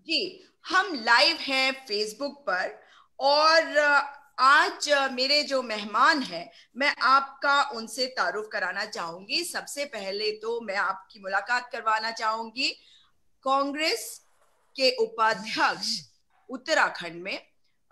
जी, हम लाइव हैं फेसबुक पर। और आज मेरे जो मेहमान हैं, मैं आपका उनसे तारुफ कराना चाहूंगी। सबसे पहले तो मैं आपकी मुलाकात करवाना चाहूंगी कांग्रेस के उपाध्यक्ष उत्तराखंड में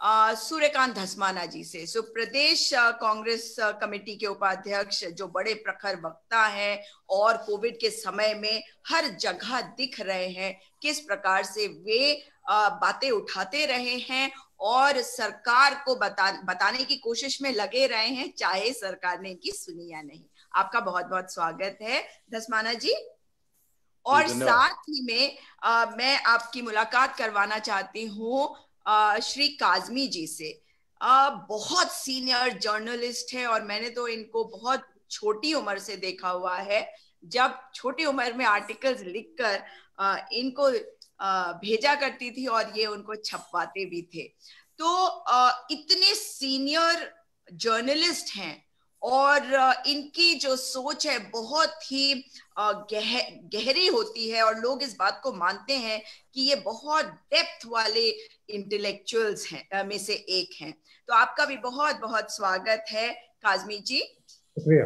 सूर्यकांत धस्माना जी से। सो प्रदेश कांग्रेस कमेटी के उपाध्यक्ष, जो बड़े प्रखर वक्ता हैं और कोविड के समय में हर जगह दिख रहे हैं किस प्रकार से वे बातें उठाते रहे हैं और सरकार को बताने की कोशिश में लगे रहे हैं, चाहे सरकार ने इनकी सुनी या नहीं। आपका बहुत बहुत स्वागत है धस्माना जी। जी और धन्यवाद। साथ ही में मैं आपकी मुलाकात करवाना चाहती हूँ श्री काजमी जी से। बहुत सीनियर जर्नलिस्ट है और मैंने तो इनको बहुत छोटी उम्र से देखा हुआ है। जब छोटी उम्र में आर्टिकल्स लिखकर इनको भेजा करती थी और ये उनको छपवाते भी थे। तो इतने सीनियर जर्नलिस्ट हैं और इनकी जो सोच है बहुत ही गहरी होती है और लोग इस बात को मानते हैं कि ये बहुत डेप्थ वाले इंटेलेक्चुअल्स हैं में से एक हैं। तो आपका भी बहुत बहुत स्वागत है काजमी जी। शुक्रिया।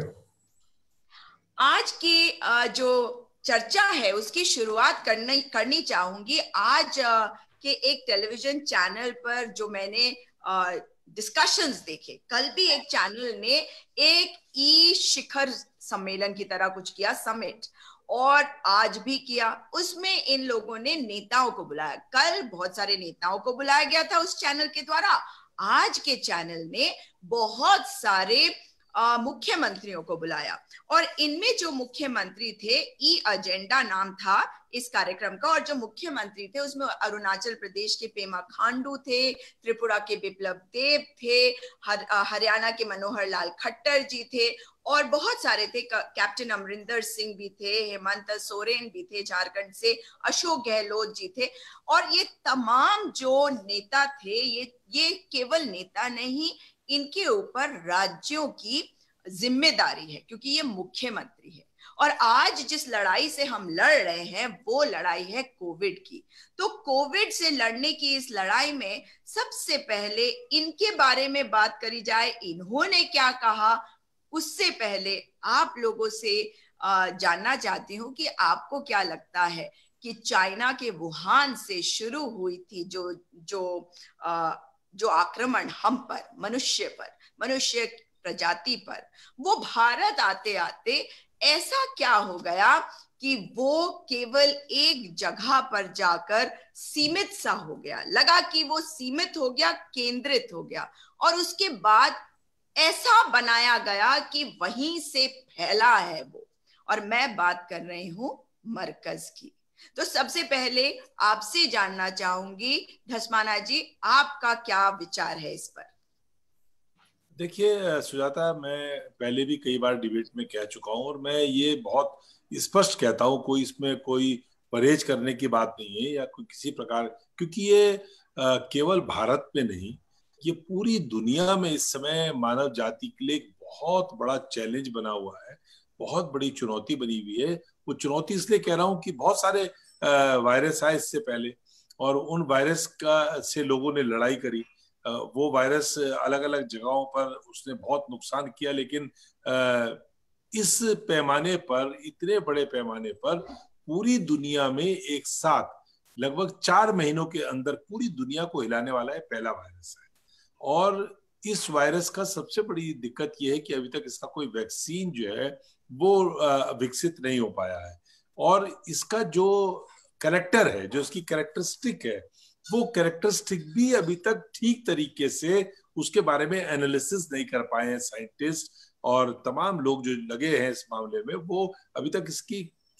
आज की जो चर्चा है उसकी शुरुआत करनी चाहूंगी। आज के एक टेलीविजन चैनल पर जो मैंने डिस्कशंस देखे, कल भी एक चैनल ने एक ई शिखर सम्मेलन की तरह कुछ किया, समिट, और आज भी किया। उसमें इन लोगों ने नेताओं को बुलाया। कल बहुत सारे नेताओं को बुलाया गया था उस चैनल के द्वारा। आज के चैनल ने बहुत सारे मुख्यमंत्रियों को बुलाया और इनमें जो मुख्यमंत्री थे, ई एजेंडा नाम था इस कार्यक्रम का, और जो मुख्यमंत्री थे उसमें अरुणाचल प्रदेश के पेमा खांडू थे, त्रिपुरा के बिप्लब देब थे, हरियाणा के मनोहर लाल खट्टर जी थे और बहुत सारे थे। कैप्टन अमरिंदर सिंह भी थे, हेमंत सोरेन भी थे, झारखंड से अशोक गहलोत जी थे। और ये तमाम जो नेता थे, ये केवल नेता नहीं, इनके ऊपर राज्यों की जिम्मेदारी है क्योंकि ये मुख्यमंत्री है। और आज जिस लड़ाई से हम लड़ रहे हैं वो लड़ाई है कोविड की। तो कोविड से लड़ने की इस लड़ाई में सबसे पहले इनके बारे में बात करी जाए, इन्होंने क्या कहा। उससे पहले आप लोगों से जानना चाहती हूँ कि आपको क्या लगता है कि चाइना के वुहान से शुरू हुई थी जो जो जो आक्रमण हम पर, मनुष्य प्रजाति पर, वो भारत आते आते ऐसा क्या हो गया कि वो केवल एक जगह पर जाकर सीमित सा हो गया। लगा कि वो सीमित हो गया, केंद्रित हो गया, और उसके बाद ऐसा बनाया गया कि वहीं से फैला है वो। और मैं बात कर रही हूं मरकज की। तो सबसे पहले आपसे जानना चाहूंगी धस्माना जी, आपका क्या विचार है इस पर। देखिए सुजाता, मैं पहले भी कई बार डिबेट में कह चुका हूं और मैं ये बहुत स्पष्ट कहता हूं, कोई इसमें कोई परहेज करने की बात नहीं है या कोई किसी प्रकार, क्योंकि ये केवल भारत में नहीं, ये पूरी दुनिया में इस समय मानव जाति के लिए एक बहुत बड़ा चैलेंज बना हुआ है, बहुत बड़ी चुनौती बनी हुई है। वो चुनौती इसलिए कह रहा हूं कि बहुत सारे वायरस आए इससे पहले और उन वायरस का से लोगों ने लड़ाई करी। वो वायरस अलग अलग जगहों पर उसने बहुत नुकसान किया, लेकिन इस पैमाने पर, इतने बड़े पैमाने पर पूरी दुनिया में एक साथ लगभग 4 महीनों के अंदर पूरी दुनिया को हिलाने वाला है पहला वायरस है। और इस वायरस का सबसे बड़ी दिक्कत यह है कि अभी तक इसका कोई वैक्सीन जो है वो विकसित नहीं हो पाया है। और इसका जो कैरेक्टर है, जो इसकी कैरेक्टरिस्टिक है, वो कैरेक्टरिस्टिक भी अभी तक ठीक तरीके से उसके बारे में एनालिसिस नहीं कर पाए हैं साइंटिस्ट और तमाम लोग जो लगे हैं इस मामले में। वो अभी तक इसकी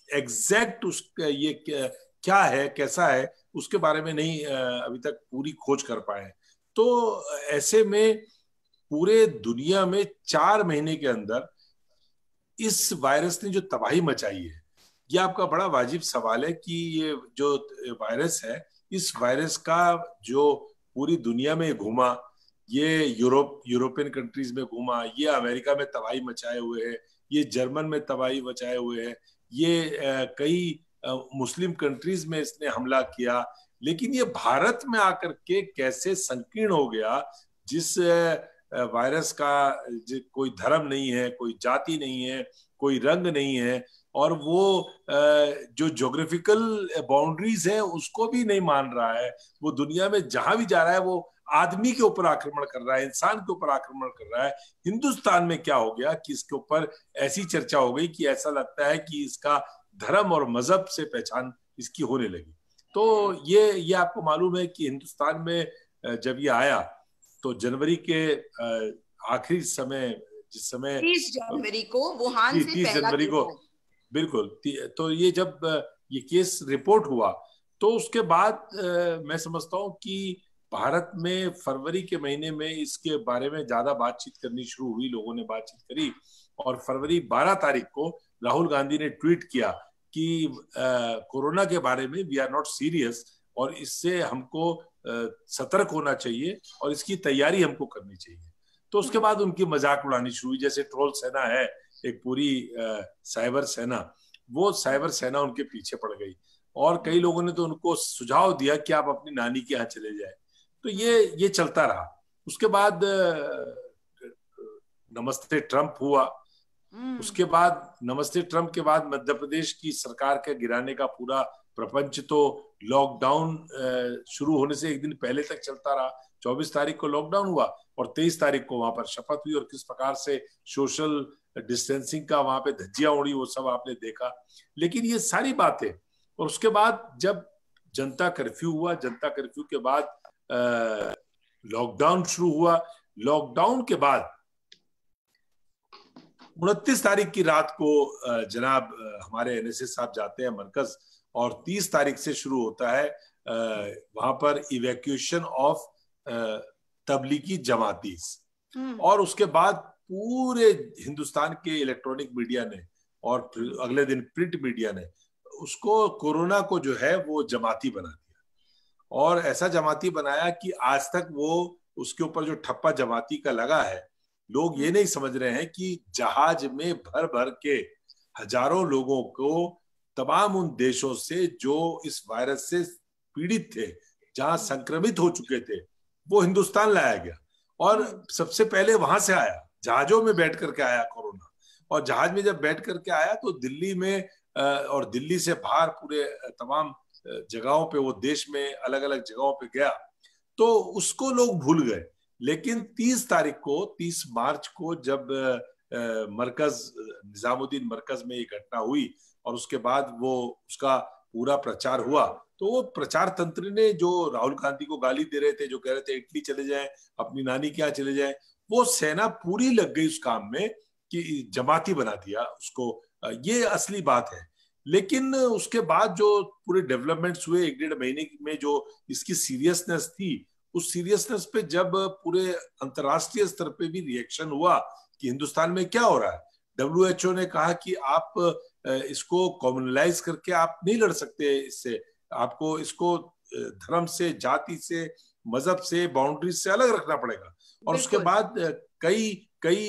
एग्जैक्ट उसका ये क्या है, कैसा है, उसके बारे में नहीं अभी तक पूरी खोज कर पाए हैं। तो ऐसे में पूरे दुनिया में 4 महीने के अंदर इस वायरस ने जो तबाही मचाई है, ये आपका बड़ा वाजिब सवाल है कि ये जो वायरस है, इस वायरस का जो पूरी दुनिया में घूमा, ये यूरोपियन कंट्रीज में घूमा, ये अमेरिका में तबाही मचाए हुए है, ये जर्मन में तबाही मचाए हुए है, ये कई मुस्लिम कंट्रीज में इसने हमला किया, लेकिन ये भारत में आकर के कैसे संकीर्ण हो गया, जिस वायरस का कोई धर्म नहीं है, कोई जाति नहीं है, कोई रंग नहीं है, और वो जो ज्योग्राफिकल बाउंड्रीज है उसको भी नहीं मान रहा है। वो दुनिया में जहां भी जा रहा है वो आदमी के ऊपर आक्रमण कर रहा है, इंसान के ऊपर आक्रमण कर रहा है। हिंदुस्तान में क्या हो गया कि इसके ऊपर ऐसी चर्चा हो गई कि ऐसा लगता है कि इसका धर्म और मजहब से पहचान इसकी होने लगी। तो ये आपको मालूम है कि हिंदुस्तान में जब ये आया तो जनवरी के आखिरी समय, जिस समय 30 जनवरी को वुहान से 30 पहला जनवरी को, बिल्कुल। तो ये जब ये केस रिपोर्ट हुआ तो उसके बाद मैं समझता हूँ कि भारत में फरवरी के महीने में इसके बारे में ज्यादा बातचीत करनी शुरू हुई, लोगों ने बातचीत करी। और फरवरी 12 तारीख को राहुल गांधी ने ट्वीट किया कि कोरोना के बारे में वी आर नॉट सीरियस, और इससे हमको सतर्क होना चाहिए और इसकी तैयारी हमको करनी चाहिए। तो उसके बाद उनकी मजाक उड़ानी शुरू हुई, जैसे ट्रोल सेना है एक पूरी साइबर सेना, वो साइबर सेना उनके पीछे पड़ गई। और कई लोगों ने तो उनको सुझाव दिया कि आप अपनी नानी के यहाँ चले जाए। तो ये चलता रहा। उसके बाद नमस्ते ट्रंप हुआ। उसके बाद नमस्ते ट्रंप के बाद मध्य प्रदेश की सरकार के गिराने का पूरा प्रपंच तो लॉकडाउन शुरू होने से एक दिन पहले तक चलता रहा। 24 तारीख को लॉकडाउन हुआ और 23 तारीख को वहां पर शपथ हुई, और किस प्रकार से सोशल डिस्टेंसिंग का वहां पे धज्जियां उड़ी वो सब आपने देखा। लेकिन ये सारी बातें, और उसके बाद जब जनता कर्फ्यू हुआ, जनता कर्फ्यू के बाद लॉकडाउन शुरू हुआ। लॉकडाउन के बाद 29 तारीख की रात को जनाब हमारे एनएसएस साहब जाते हैं मरकज, और 30 तारीख से शुरू होता है वहां पर इवैक्यूएशन ऑफ तबलीगी जमातीज। और उसके बाद पूरे हिंदुस्तान के इलेक्ट्रॉनिक मीडिया ने और अगले दिन प्रिंट मीडिया ने उसको, कोरोना को जो है वो जमाती बना दिया, और ऐसा जमाती बनाया कि आज तक वो उसके ऊपर जो ठप्पा जमाती का लगा है, लोग ये नहीं समझ रहे हैं कि जहाज में भर भर के हजारों लोगों को तमाम उन देशों से जो इस वायरस से पीड़ित थे, जहां संक्रमित हो चुके थे, वो हिंदुस्तान लाया गया। और सबसे पहले वहां से आया, जहाजों में बैठ करके आया कोरोना। और जहाज में जब बैठ करके आया तो दिल्ली में और दिल्ली से बाहर पूरे तमाम जगहों पे, वो देश में अलग अलग जगहों पे गया, तो उसको लोग भूल गए। लेकिन 30 मार्च को जब मरकज, निजामुद्दीन मरकज में ये घटना हुई और उसके बाद वो उसका पूरा प्रचार हुआ, तो वो प्रचार तंत्र ने जो राहुल गांधी को गाली दे रहे थे, जो कह रहे थे इटली चले जाएं, अपनी नानी के यहाँ चले जाएं, वो सेना पूरी लग गई उस काम में कि जमाती बना दिया उसको। ये असली बात है। लेकिन उसके बाद जो पूरे डेवलपमेंट्स हुए 1-1.5 महीने में, जो इसकी सीरियसनेस थी, उस सीरियसनेस पे जब पूरे अंतर्राष्ट्रीय स्तर पे भी रिएक्शन हुआ कि हिंदुस्तान में क्या हो रहा है, WHO ने कहा कि आप इसको कॉमनलाइज करके आप नहीं लड़ सकते इससे, आपको इसको धर्म से, जाति से, मजहब से, बाउंड्रीज से अलग रखना पड़ेगा। और उसके बाद कई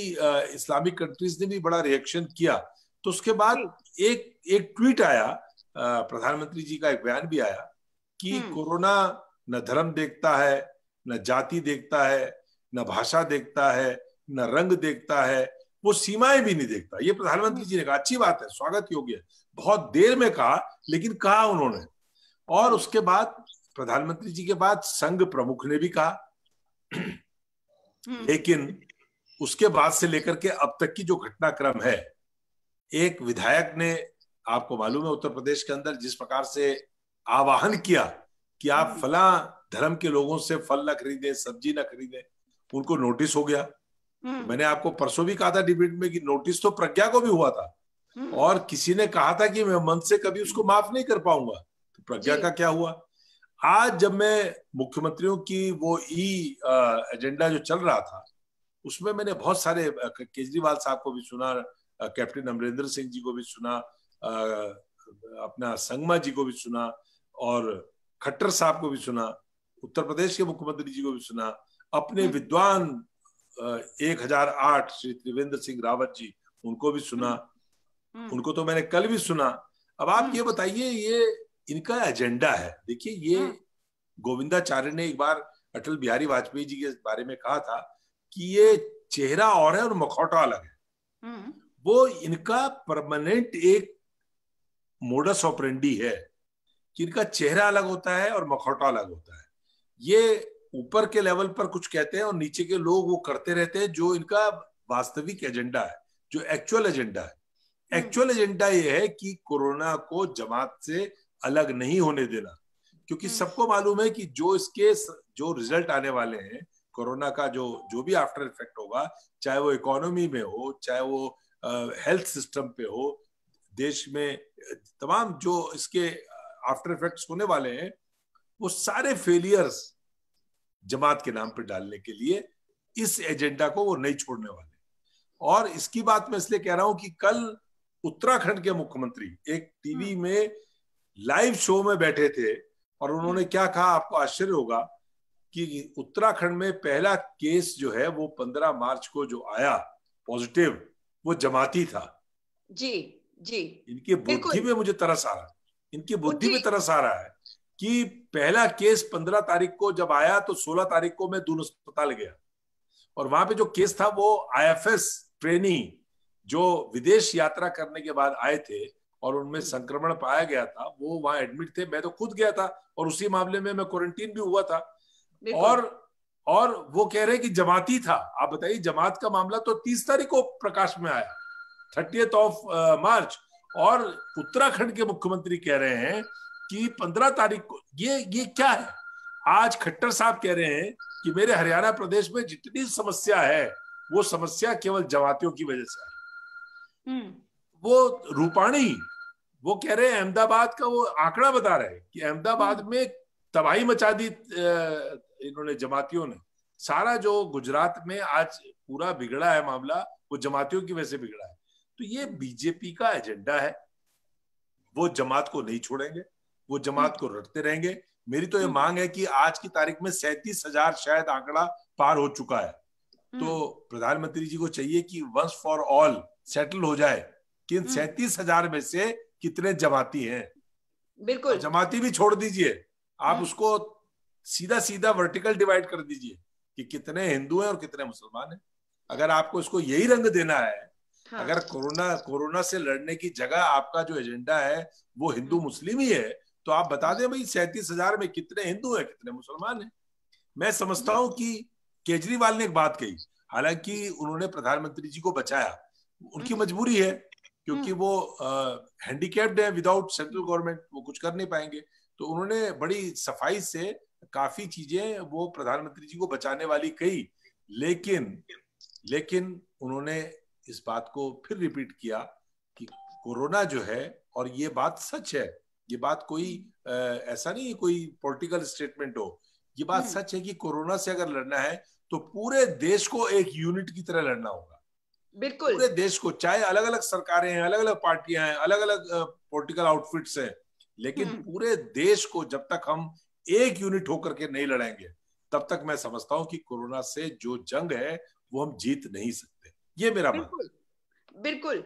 इस्लामिक कंट्रीज ने भी बड़ा रिएक्शन किया। तो उसके बाद एक ट्वीट आया, प्रधानमंत्री जी का एक बयान भी आया कि कोरोना न धर्म देखता है, न जाति देखता है, न भाषा देखता है, न रंग देखता है, वो सीमाएं भी नहीं देखता। ये प्रधानमंत्री जी ने कहा, अच्छी बात है, स्वागत योग्य है, बहुत देर में कहा, लेकिन कहा उन्होंने। और उसके बाद प्रधानमंत्री जी के बाद संघ प्रमुख ने भी कहा। लेकिन उसके बाद से लेकर के अब तक की जो घटनाक्रम है, एक विधायक ने, आपको मालूम है उत्तर प्रदेश के अंदर जिस प्रकार से आवाहन किया कि आप फला धर्म के लोगों से फल न खरीदें, सब्जी न खरीदें, उनको नोटिस हो गया। मैंने आपको परसों भी कहा था डिबेट में कि नोटिस तो प्रज्ञा को भी हुआ था, और किसी ने कहा था कि मैं मन से कभी उसको माफ नहीं कर पाऊंगा। तो प्रज्ञा का क्या हुआ? आज जब मैं मुख्यमंत्रियों की वो एजेंडा जो चल रहा था, उसमें मैंने बहुत सारे, केजरीवाल साहब को भी सुना, कैप्टन अमरिंदर सिंह जी को भी सुना, अपना संगमा जी को भी सुना, और खट्टर साहब को भी सुना, उत्तर प्रदेश के मुख्यमंत्री जी को भी सुना, अपने विद्वान 1008 श्री त्रिवेंद्र सिंह रावत जी, उनको भी सुना। उनको तो मैंने कल भी सुना। अब आप ये बताइए, ये इनका एजेंडा है। देखिए, गोविंदाचार्य ने एक बार अटल बिहारी वाजपेयी जी के बारे में कहा था कि ये चेहरा और है और मुखौटा अलग है। वो इनका परमानेंट एक मोडस ऑपरेंडी है कि इनका चेहरा अलग होता है और मुखौटा अलग होता है। ये ऊपर के लेवल पर कुछ कहते हैं और नीचे के लोग वो करते रहते हैं जो इनका वास्तविक एजेंडा है, जो एक्चुअल एजेंडा है। एक्चुअल एजेंडा ये है कि कोरोना को जमात से अलग नहीं होने देना, क्योंकि सबको मालूम है कि जो इसके जो रिजल्ट आने वाले हैं कोरोना का, जो भी आफ्टर इफेक्ट होगा, चाहे वो इकोनॉमी में हो, चाहे वो हेल्थ सिस्टम पे हो, देश में तमाम जो इसके आफ्टर इफेक्ट्स होने वाले हैं, वो सारे फेलियर्स जमात के नाम पे डालने के लिए इस एजेंडा को वो नहीं छोड़ने वाले। और इसकी बात मैं इसलिए कह रहा हूं कि कल उत्तराखंड के मुख्यमंत्री एक टीवी में लाइव शो में बैठे थे और उन्होंने क्या कहा, आपको आश्चर्य होगा कि उत्तराखंड में पहला केस जो है वो 15 मार्च को जो आया पॉजिटिव, वो जमाती था। जी जी, इनकी बुद्धि में मुझे तरस आ रहा है, इनकी बुद्धि में तरस आ रहा है कि पहला केस 15 तारीख को जब आया तो 16 तारीख को मैं दून अस्पताल गया और वहां पे जो केस था वो आईएफएस ट्रेनी जो विदेश यात्रा करने के बाद आए थे और उनमें संक्रमण पाया गया था, वो वहां एडमिट थे। मैं तो खुद गया था और उसी मामले में मैं क्वारंटीन भी हुआ था। और वो कह रहे कि जमाती था। आप बताइए, जमात का मामला तो 30 तारीख को प्रकाश में आया, 30th ऑफ मार्च, और उत्तराखंड के मुख्यमंत्री कह रहे हैं कि 15 तारीख को ये क्या है। आज खट्टर साहब कह रहे हैं कि मेरे हरियाणा प्रदेश में जितनी समस्या है वो समस्या केवल जमातियों की वजह से है। वो रूपाणी वो कह रहे हैं, अहमदाबाद का वो आंकड़ा बता रहे हैं कि अहमदाबाद में तबाही मचा दी इन्होंने, जमातियों ने। सारा जो गुजरात में आज पूरा बिगड़ा है मामला, वो जमातियों की वजह से बिगड़ा है। तो ये बीजेपी का एजेंडा है, वो जमात को नहीं छोड़ेंगे, वो जमात को रटते रहेंगे। मेरी तो ये मांग है कि आज की तारीख में 37,000 शायद आंकड़ा पार हो चुका है, तो प्रधानमंत्री जी को चाहिए कि वंस फॉर ऑल सेटल हो जाए कि इन 37,000 में से कितने जमाती हैं। बिल्कुल, जमाती भी छोड़ दीजिए, आप उसको सीधा सीधा वर्टिकल डिवाइड कर दीजिए कि कितने हिंदू हैं और कितने मुसलमान हैं। अगर आपको इसको यही रंग देना है, अगर कोरोना से लड़ने की जगह आपका जो एजेंडा है वो हिंदू मुस्लिम ही है, तो आप बता दें भाई 37,000 में कितने हिंदू हैं, कितने मुसलमान हैं। मैं समझता हूं कि केजरीवाल ने एक बात कही, हालांकि उन्होंने प्रधानमंत्री जी को बचाया, उनकी मजबूरी है क्योंकि वो हैंडीकैप्ड है, विदाउट सेंट्रल गवर्नमेंट वो कुछ कर नहीं पाएंगे। तो उन्होंने बड़ी सफाई से काफी चीजें वो प्रधानमंत्री जी को बचाने वाली कही, लेकिन उन्होंने इस बात को फिर रिपीट किया कि कोरोना जो है, और ये बात सच है, ये बात कोई ऐसा नहीं कोई पॉलिटिकल स्टेटमेंट हो, ये बात सच है कि कोरोना से अगर लड़ना है तो पूरे देश को एक यूनिट की तरह लड़ना होगा। बिल्कुल, पूरे देश को, चाहे अलग अलग सरकारें हैं, अलग अलग पार्टियां हैं, अलग अलग पॉलिटिकल आउटफिट्स हैं, लेकिन पूरे देश को जब तक हम एक यूनिट होकर के नहीं लड़ेंगे, तब तक मैं समझता हूं कि कोरोना से जो जंग है वो हम जीत नहीं सकते। ये मेरा मानना। बिल्कुल।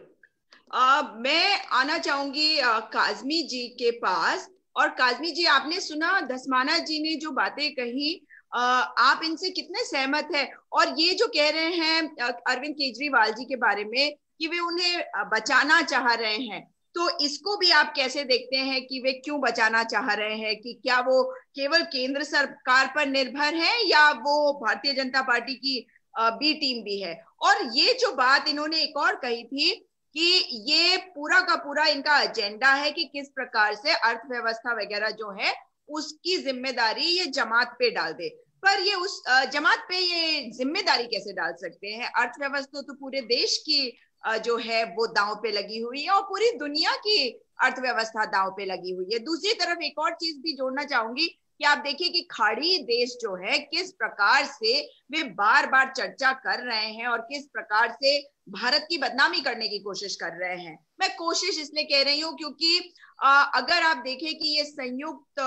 मैं आना चाहूंगी काजमी जी के पास। और काजमी जी, आपने सुना धस्माना जी ने जो बातें कही, आप इनसे कितने सहमत हैं? और ये जो कह रहे हैं अरविंद केजरीवाल जी के बारे में कि वे उन्हें बचाना चाह रहे हैं, तो इसको भी आप कैसे देखते हैं कि वे क्यों बचाना चाह रहे हैं? कि क्या वो केवल केंद्र सरकार पर निर्भर है या वो भारतीय जनता पार्टी की बी टीम भी है? और ये जो बात इन्होंने एक और कही थी कि ये पूरा का पूरा इनका एजेंडा है कि किस प्रकार से अर्थव्यवस्था वगैरह जो है उसकी जिम्मेदारी ये जमात पे डाल दे। पर ये उस जमात पे ये जिम्मेदारी कैसे डाल सकते हैं? अर्थव्यवस्था तो पूरे देश की जो है वो दांव पे लगी हुई है और पूरी दुनिया की अर्थव्यवस्था दांव पे लगी हुई है। दूसरी तरफ एक और चीज भी जोड़ना चाहूंगी कि आप देखिए कि खाड़ी देश जो है किस प्रकार से वे बार बार चर्चा कर रहे हैं और किस प्रकार से भारत की बदनामी करने की कोशिश कर रहे हैं। मैं कोशिश इसलिए कह रही हूँ क्योंकि अगर आप देखें कि ये संयुक्त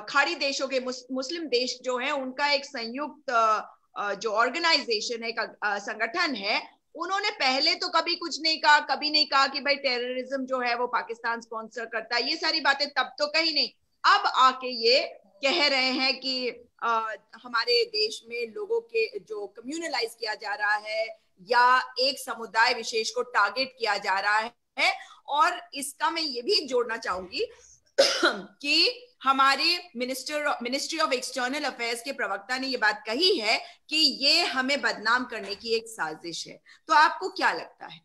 खाड़ी देशों के मुस्लिम देश जो है उनका एक संयुक्त जो ऑर्गेनाइजेशन है, संगठन है, उन्होंने पहले तो कभी कुछ नहीं कहा, कभी नहीं कहा कि भाई टेररिज्म जो है वो पाकिस्तान स्पॉन्सर करता है, ये सारी बातें तब तो कही नहीं। अब आके ये कह रहे हैं कि हमारे देश में लोगों के जो कम्युनलाइज किया जा रहा है या एक समुदाय विशेष को टारगेट किया जा रहा है। और इसका मैं ये भी जोड़ना चाहूंगी कि हमारे मिनिस्ट्री ऑफ एक्सटर्नल अफेयर्स के प्रवक्ता ने ये बात कही है कि ये हमें बदनाम करने की एक साजिश है। तो आपको क्या लगता है?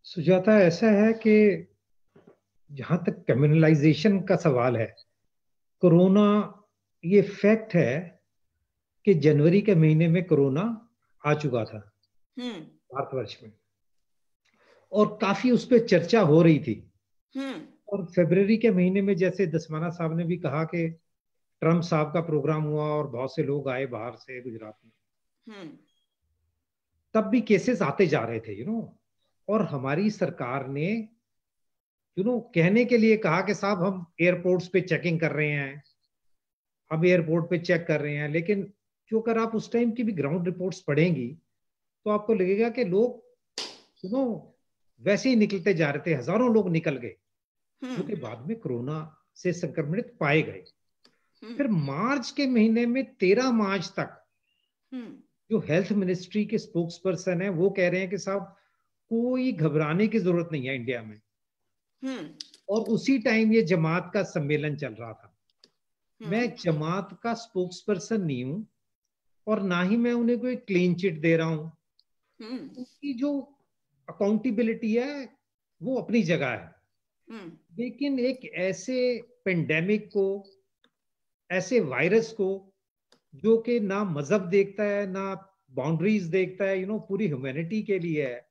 सुजाता, ऐसा है कि जहां तक कम्युनलाइजेशन का सवाल है, कोरोना, ये फैक्ट है कि जनवरी के महीने में कोरोना आ चुका था भारतवर्ष में, और काफी उस पर चर्चा हो रही थी। और फरवरी के महीने में, जैसे दसमाना साहब ने भी कहा कि ट्रम्प साहब का प्रोग्राम हुआ और बहुत से लोग आए बाहर से गुजरात में, तब भी केसेस आते जा रहे थे, और हमारी सरकार ने कहने के लिए कहा कि साहब हम एयरपोर्ट्स पे चेकिंग कर रहे हैं, हम एयरपोर्ट पे चेक कर रहे हैं। लेकिन जो अगर आप उस टाइम की भी ग्राउंड रिपोर्ट्स पढ़ेंगी तो आपको लगेगा कि लोग वैसे ही निकलते जा रहे थे, हजारों लोग निकल गए जो कि बाद में कोरोना से संक्रमित पाए गए। फिर मार्च के महीने में 13 मार्च तक जो हेल्थ मिनिस्ट्री के स्पोक्स पर्सन है वो कह रहे हैं कि साहब कोई घबराने की जरूरत नहीं है इंडिया में। और उसी टाइम ये जमात का सम्मेलन चल रहा था। मैं जमात का स्पोक्स पर्सन नहीं हूं और ना ही मैं उन्हें कोई क्लीन चिट दे रहा हूं। उनकी जो अकाउंटेबिलिटी है वो अपनी जगह है, लेकिन एक ऐसे पेंडेमिक को, ऐसे वायरस को जो कि ना मजहब देखता है ना बाउंड्रीज देखता है, पूरी ह्यूमैनिटी के लिए है,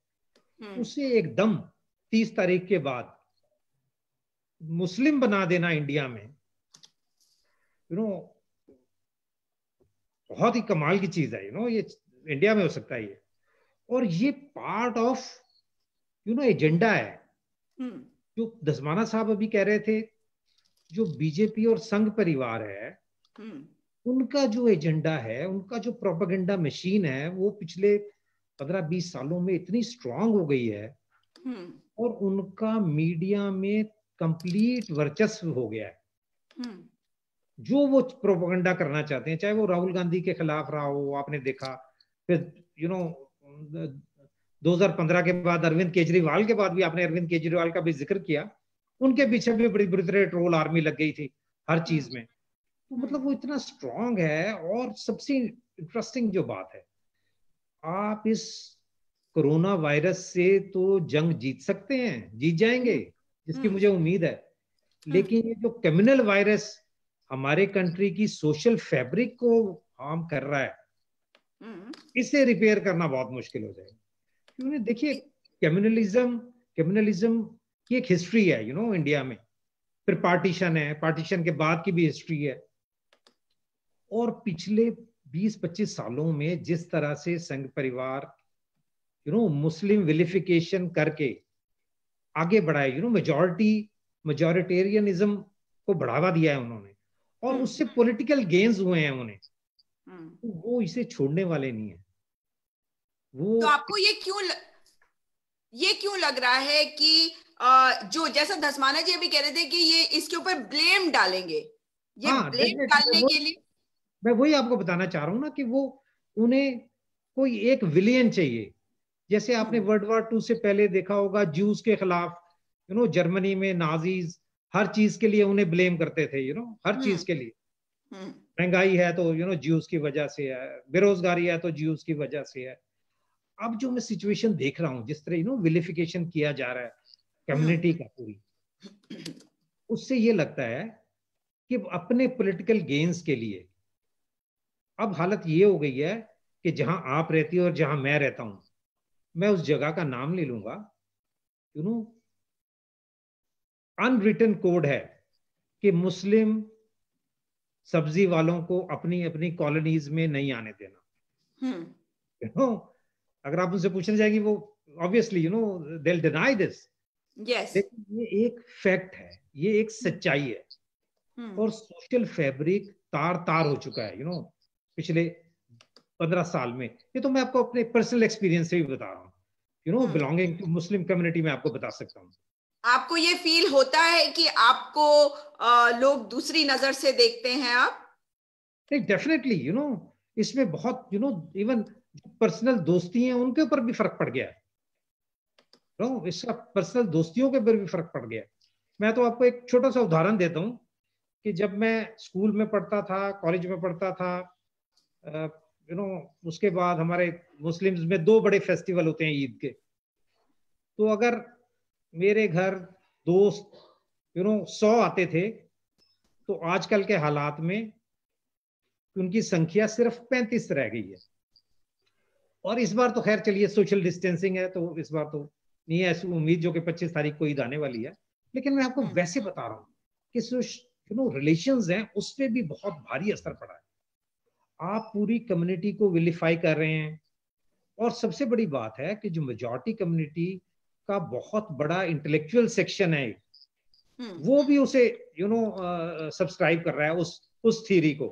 उसे एकदम 30 तारीख के बाद मुस्लिम बना देना इंडिया में, बहुत ही कमाल की चीज है। ये इंडिया में हो सकता है ये, और ये पार्ट ऑफ एजेंडा है। जो दसमाना साहब अभी कह रहे थे, जो बीजेपी और संघ परिवार है, उनका जो एजेंडा है, उनका जो प्रोपेगेंडा मशीन है, वो पिछले 15-20 सालों में इतनी स्ट्रांग हो गई है और उनका मीडिया में कंप्लीट वर्चस्व हो गया है। जो वो प्रोपेगेंडा करना चाहते हैं, चाहे वो राहुल गांधी के खिलाफ रहा हो, आपने देखा, फिर 2015 के बाद अरविंद केजरीवाल के बाद भी आपने अरविंद केजरीवाल का भी जिक्र किया, उनके पीछे भी बड़ी बुरी तरह ट्रोल आर्मी लग गई थी हर चीज में। तो मतलब वो इतना स्ट्रांग है। और सबसे इंटरेस्टिंग जो बात है, आप इस कोरोना वायरस से तो जंग जीत सकते हैं, जीत जाएंगे, जिसकी मुझे उम्मीद है। लेकिन ये जो कम्युनल वायरस हमारे कंट्री की सोशल फैब्रिक को हार्म कर रहा है, इसे रिपेयर करना बहुत मुश्किल हो जाएगा। क्योंकि देखिए, कम्युनलिज्म की एक हिस्ट्री है इंडिया में। फिर पार्टीशन है, पार्टीशन के बाद की भी हिस्ट्री है। और पिछले 20-25 सालों में जिस तरह से संघ परिवार मुस्लिम विलिफिकेशन करके आगे बढ़ा है, मेजॉरिटेरियनिज्म को बढ़ावा दिया है उन्होंने, और उससे पॉलिटिकल गेन्स हुए हैं उन्हें, तो वो इसे छोड़ने वाले नहीं है। वो तो आपको ये क्यों लग रहा है कि जो जैसा धसमाना जी अभी कह रहे थे कि ये इसके ऊपर ब्लेम डालेंगे, ये ब्लेम डालने के लिए, मैं वही आपको बताना चाह रहा हूं ना कि वो उन्हें कोई एक विलियन चाहिए। जैसे आपने वर्ल्ड वॉर 2 से पहले देखा होगा, ज्यूज के खिलाफ जर्मनी में नाजीज हर चीज के लिए उन्हें ब्लेम करते थे, हर चीज के लिए। महंगाई है तो ज्यूज की वजह से है, बेरोजगारी है तो ज्यूज की वजह से है। अब जो मैं सिचुएशन देख रहा हूं, जिस तरह विलिफिकेशन किया जा रहा है कम्युनिटी का पूरी, उससे ये लगता है कि अपने पॉलिटिकल गेन्स के लिए अब हालत ये हो गई है कि जहां आप रहती हो और जहां मैं रहता हूं, मैं उस जगह का नाम ले लूंगा, अनरिटन कोड है कि मुस्लिम सब्जी वालों को अपनी अपनी कॉलोनीज में नहीं आने देना। अगर आप उनसे पूछने जाएंगी, वो obviously they will deny this. लेकिन ये एक फैक्ट है, ये एक सच्चाई है। और सोशल फैब्रिक तार तार हो चुका है पिछले 15 साल में। ये तो मैं आपको अपने पर्सनल एक्सपीरियंस से भी बता रहा हूँ, बिलोंगिंग टू मुस्लिम कम्युनिटी में आपको बता सकता हूँ। आपको ये फील होता है कि आपको लोग दूसरी नजर से देखते हैं आप? नहीं, डेफिनेटली इसमें बहुत इवन पर्सनल दोस्ती हैं उनके ऊपर भी फर्क पड़ गया है। इसका पर्सनल दोस्तियों के ऊपर भी फर्क पड़ गया है। मैं तो आपको एक छोटा सा उदाहरण देता हूँ कि जब मैं स्कूल में पढ़ता था, कॉलेज में पढ़ता था, उसके बाद हमारे मुस्लिम्स में 2 बड़े फेस्टिवल होते हैं ईद के। तो अगर मेरे घर दोस्त 100 आते थे, तो आजकल के हालात में उनकी संख्या सिर्फ 35 रह गई है। और इस बार तो खैर चलिए सोशल डिस्टेंसिंग है, तो इस बार तो नहीं है ऐसी उम्मीद जो कि 25 तारीख को ईद आने वाली है। लेकिन मैं आपको वैसे बता रहा हूँ कि रिलेशंस हैं उस पर भी बहुत भारी असर पड़ा है। आप पूरी कम्युनिटी को विलिफाई कर रहे हैं, और सबसे बड़ी बात है कि जो मेजॉरिटी कम्युनिटी का बहुत बड़ा इंटेलेक्चुअल सेक्शन है, वो भी उसे सब्सक्राइब कर रहा है उस थ्योरी को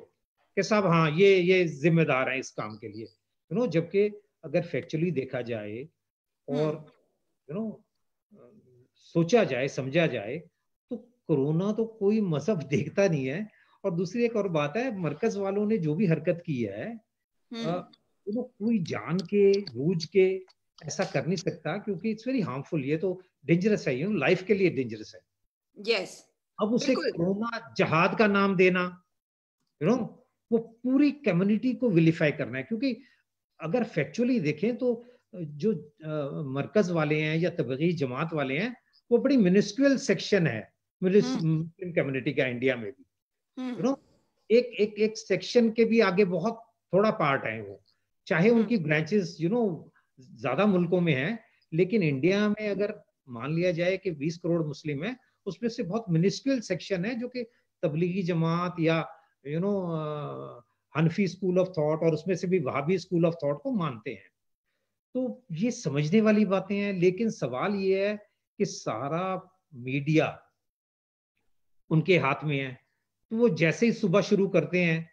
कि साहब हाँ ये जिम्मेदार है इस काम के लिए। जबकि अगर फैक्चुअली देखा जाए और सोचा जाए, समझा जाए, तो कोरोना तो कोई मजहब देखता नहीं है। और दूसरी एक और बात है, मरकज वालों ने जो भी हरकत की है कोई जान के बूझ के ऐसा कर नहीं सकता, क्योंकि इट्स वेरी हार्मफुल। ये तो डेंजरस है, लाइफ के लिए डेंजरस है। यस, अब उसे कोरोना जहाद का नाम देना, वो पूरी कम्युनिटी को विलिफाई करना है। क्योंकि अगर फैक्चुअली देखें तो जो मरकज वाले हैं या तबलीगी जमात वाले हैं, वो बड़ी मिनिस्ट्रियल सेक्शन है मुस्लिम कम्युनिटी का इंडिया में भी। एक सेक्शन के भी आगे बहुत थोड़ा पार्ट है वो, चाहे उनकी ब्रांचेस ज्यादा मुल्कों में है, लेकिन इंडिया में अगर मान लिया जाए कि 20 करोड़ मुस्लिम है, उसमें से बहुत मिनिस्ट्रियल सेक्शन है जो कि तबलीगी जमात या हनफी स्कूल ऑफ थॉट और उसमें से भी वहाबी स्कूल ऑफ थॉट को मानते हैं। तो ये समझने वाली बातें हैं। लेकिन सवाल ये है कि सारा मीडिया उनके हाथ में है, तो वो जैसे ही सुबह शुरू करते हैं,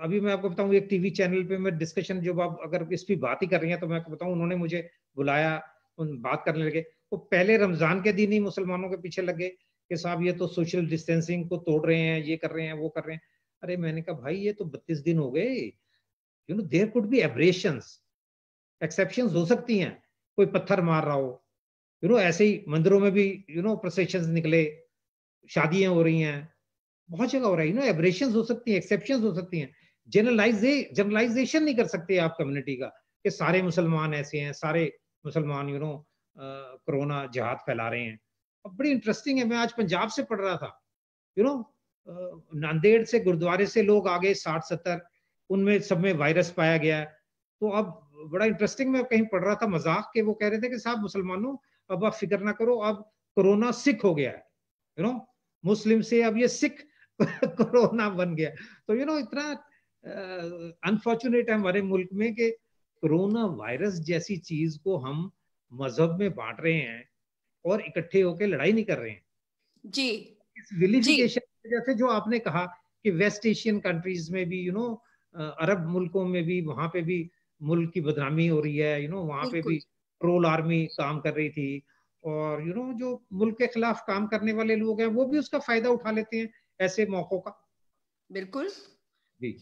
अभी मैं आपको बताऊं एक टीवी चैनल पे मैं डिस्कशन, जो आप अगर इस पे बात ही कर रही हैं तो मैं आपको बताऊं, उन्होंने मुझे बुलाया, उन बात करने लगे। वो पहले रमजान के दिन ही मुसलमानों के पीछे लगे कि साहब ये तो सोशल डिस्टेंसिंग को तोड़ रहे हैं, ये कर रहे हैं, वो कर रहे हैं। अरे मैंने कहा भाई ये तो 32 दिन हो गए, there could be abrasions, exceptions हो सकती हैं, कोई पत्थर मार रहा हो, ऐसे ही मंदिरों में भी प्रोसेशंस निकले, शादियां हो रही हैं, बहुत जगह हो रहा है, एब्रेशंस हो सकती हैं, एक्सेप्शंस हो सकती हैं। जनरलाइजेशन नहीं कर सकते आप कम्युनिटी का कि सारे मुसलमान ऐसे हैं, सारे मुसलमान कोरोना जहाद फैला रहे हैं। अब बड़ी इंटरेस्टिंग है, मैं आज पंजाब से पढ़ रहा था, नांदेड़ से गुरुद्वारे से लोग आ गए 60-70, उनमें सब में वायरस पाया गया। तो अब बड़ा इंटरेस्टिंग, मैं कहीं पढ़ रहा था मजाक के, वो कह रहे थे कि साहब मुसलमानों अब आप फिक्र ना करो, अब कोरोना सिख हो गया है, मुस्लिम से अब ये सिख कोरोना बन गया। तो इतना अनफॉर्चुनेट है हमारे मुल्क में कि कोरोना वायरस जैसी चीज को हम मजहब में बांट रहे हैं और इकट्ठे होकर लड़ाई नहीं कर रहे हैं। जी, इस विलिफिकेशन की वजह से, जो आपने कहा कि वेस्ट एशियन कंट्रीज में भी अरब मुल्कों में भी, वहां पे भी मुल्क की बदनामी हो रही है, वहां पे भी ट्रोल आर्मी काम कर रही थी, और जो मुल्क के खिलाफ काम करने वाले लोग हैं वो भी उसका फायदा उठा लेते हैं ऐसे मौकों का। बिल्कुल जी,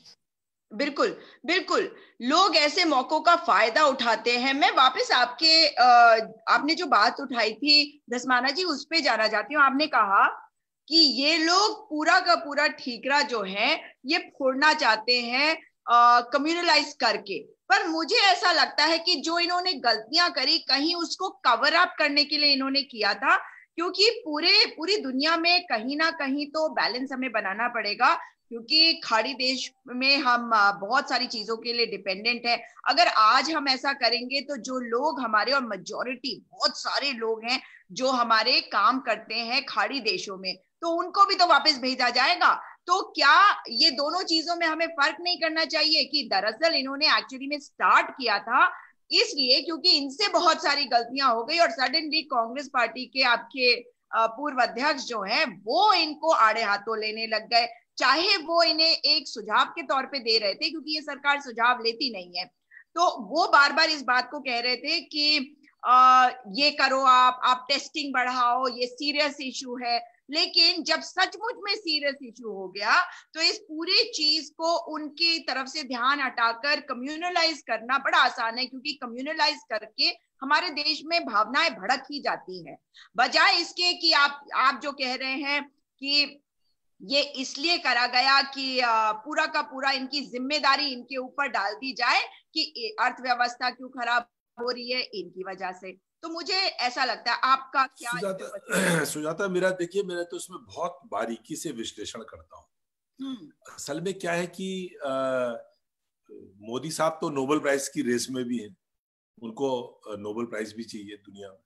बिल्कुल बिल्कुल, लोग ऐसे मौकों का फायदा उठाते हैं। मैं वापस आपने जो बात उठाई थी धस्माना जी, उस पे जाना चाहती हूँ। आपने कहा कि ये लोग पूरा का पूरा ठीकरा जो है ये फोड़ना चाहते हैं कम्युनलाइज करके। पर मुझे ऐसा लगता है कि जो इन्होंने गलतियां करी, कहीं उसको कवर अप करने के लिए इन्होंने किया था, क्योंकि पूरी दुनिया में कहीं ना कहीं तो बैलेंस हमें बनाना पड़ेगा, क्योंकि खाड़ी देश में हम बहुत सारी चीजों के लिए डिपेंडेंट है। अगर आज हम ऐसा करेंगे तो जो लोग हमारे, और मेजॉरिटी बहुत सारे लोग हैं जो हमारे काम करते हैं खाड़ी देशों में, तो उनको भी तो वापस भेजा जाएगा। तो क्या ये दोनों चीजों में हमें फर्क नहीं करना चाहिए कि दरअसल इन्होंने एक्चुअली में स्टार्ट किया था इसलिए क्योंकि इनसे बहुत सारी गलतियां हो गई, और सडनली कांग्रेस पार्टी के आपके पूर्व अध्यक्ष जो हैं वो इनको आड़े हाथों लेने लग गए, चाहे वो इन्हें एक सुझाव के तौर पे दे रहे थे, क्योंकि ये सरकार सुझाव लेती नहीं है। तो वो बार बार इस बात को कह रहे थे कि ये करो, आप टेस्टिंग बढ़ाओ, ये सीरियस इशू है। लेकिन जब सचमुच में सीरियस इशू हो गया तो इस पूरी चीज को उनकी तरफ से ध्यान हटाकर कम्युनलाइज करना बड़ा आसान है, क्योंकि कम्युनलाइज करके हमारे देश में भावनाएं भड़क ही जाती हैं, बजाय इसके कि आप जो कह रहे हैं कि ये इसलिए करा गया कि पूरा का पूरा इनकी जिम्मेदारी इनके ऊपर डाल दी जाए कि अर्थव्यवस्था क्यों खराब हो रही है इनकी वजह से। तो मुझे ऐसा लगता है, आपका क्या? सुजाता मेरा देखिए, मैं तो इसमें बहुत बारीकी से विश्लेषण करता हूँ। असल में क्या है कि मोदी साहब तो नोबेल प्राइज की रेस में भी हैं, उनको नोबेल प्राइज भी चाहिए दुनिया में,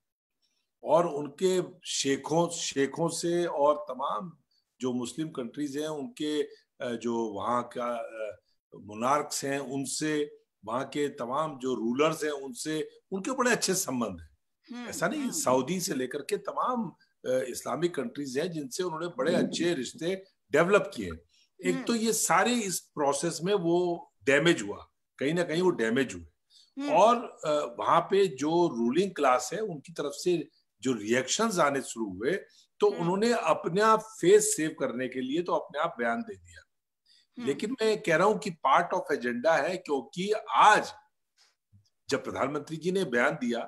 और उनके शेखों से और तमाम जो मुस्लिम कंट्रीज हैं उनके जो वहाँ का मोनार्क्स हैं उनसे, वहाँ के तमाम जो रूलर्स हैं उनसे उनके बड़े अच्छे संबंध हैं। ऐसा नहीं, सऊदी से लेकर के तमाम इस्लामिक कंट्रीज हैं जिनसे उन्होंने बड़े अच्छे रिश्ते डेवलप किए। एक तो ये सारे इस प्रोसेस में वो डैमेज हुआ, कहीं ना कहीं वो डैमेज हुए, और वहां पे जो रूलिंग क्लास है उनकी तरफ से जो रिएक्शंस आने शुरू हुए तो उन्होंने अपने आप फेस सेव करने के लिए तो अपने आप बयान दे दिया। लेकिन मैं कह रहा हूं कि पार्ट ऑफ एजेंडा है, क्योंकि आज जब प्रधानमंत्री जी ने बयान दिया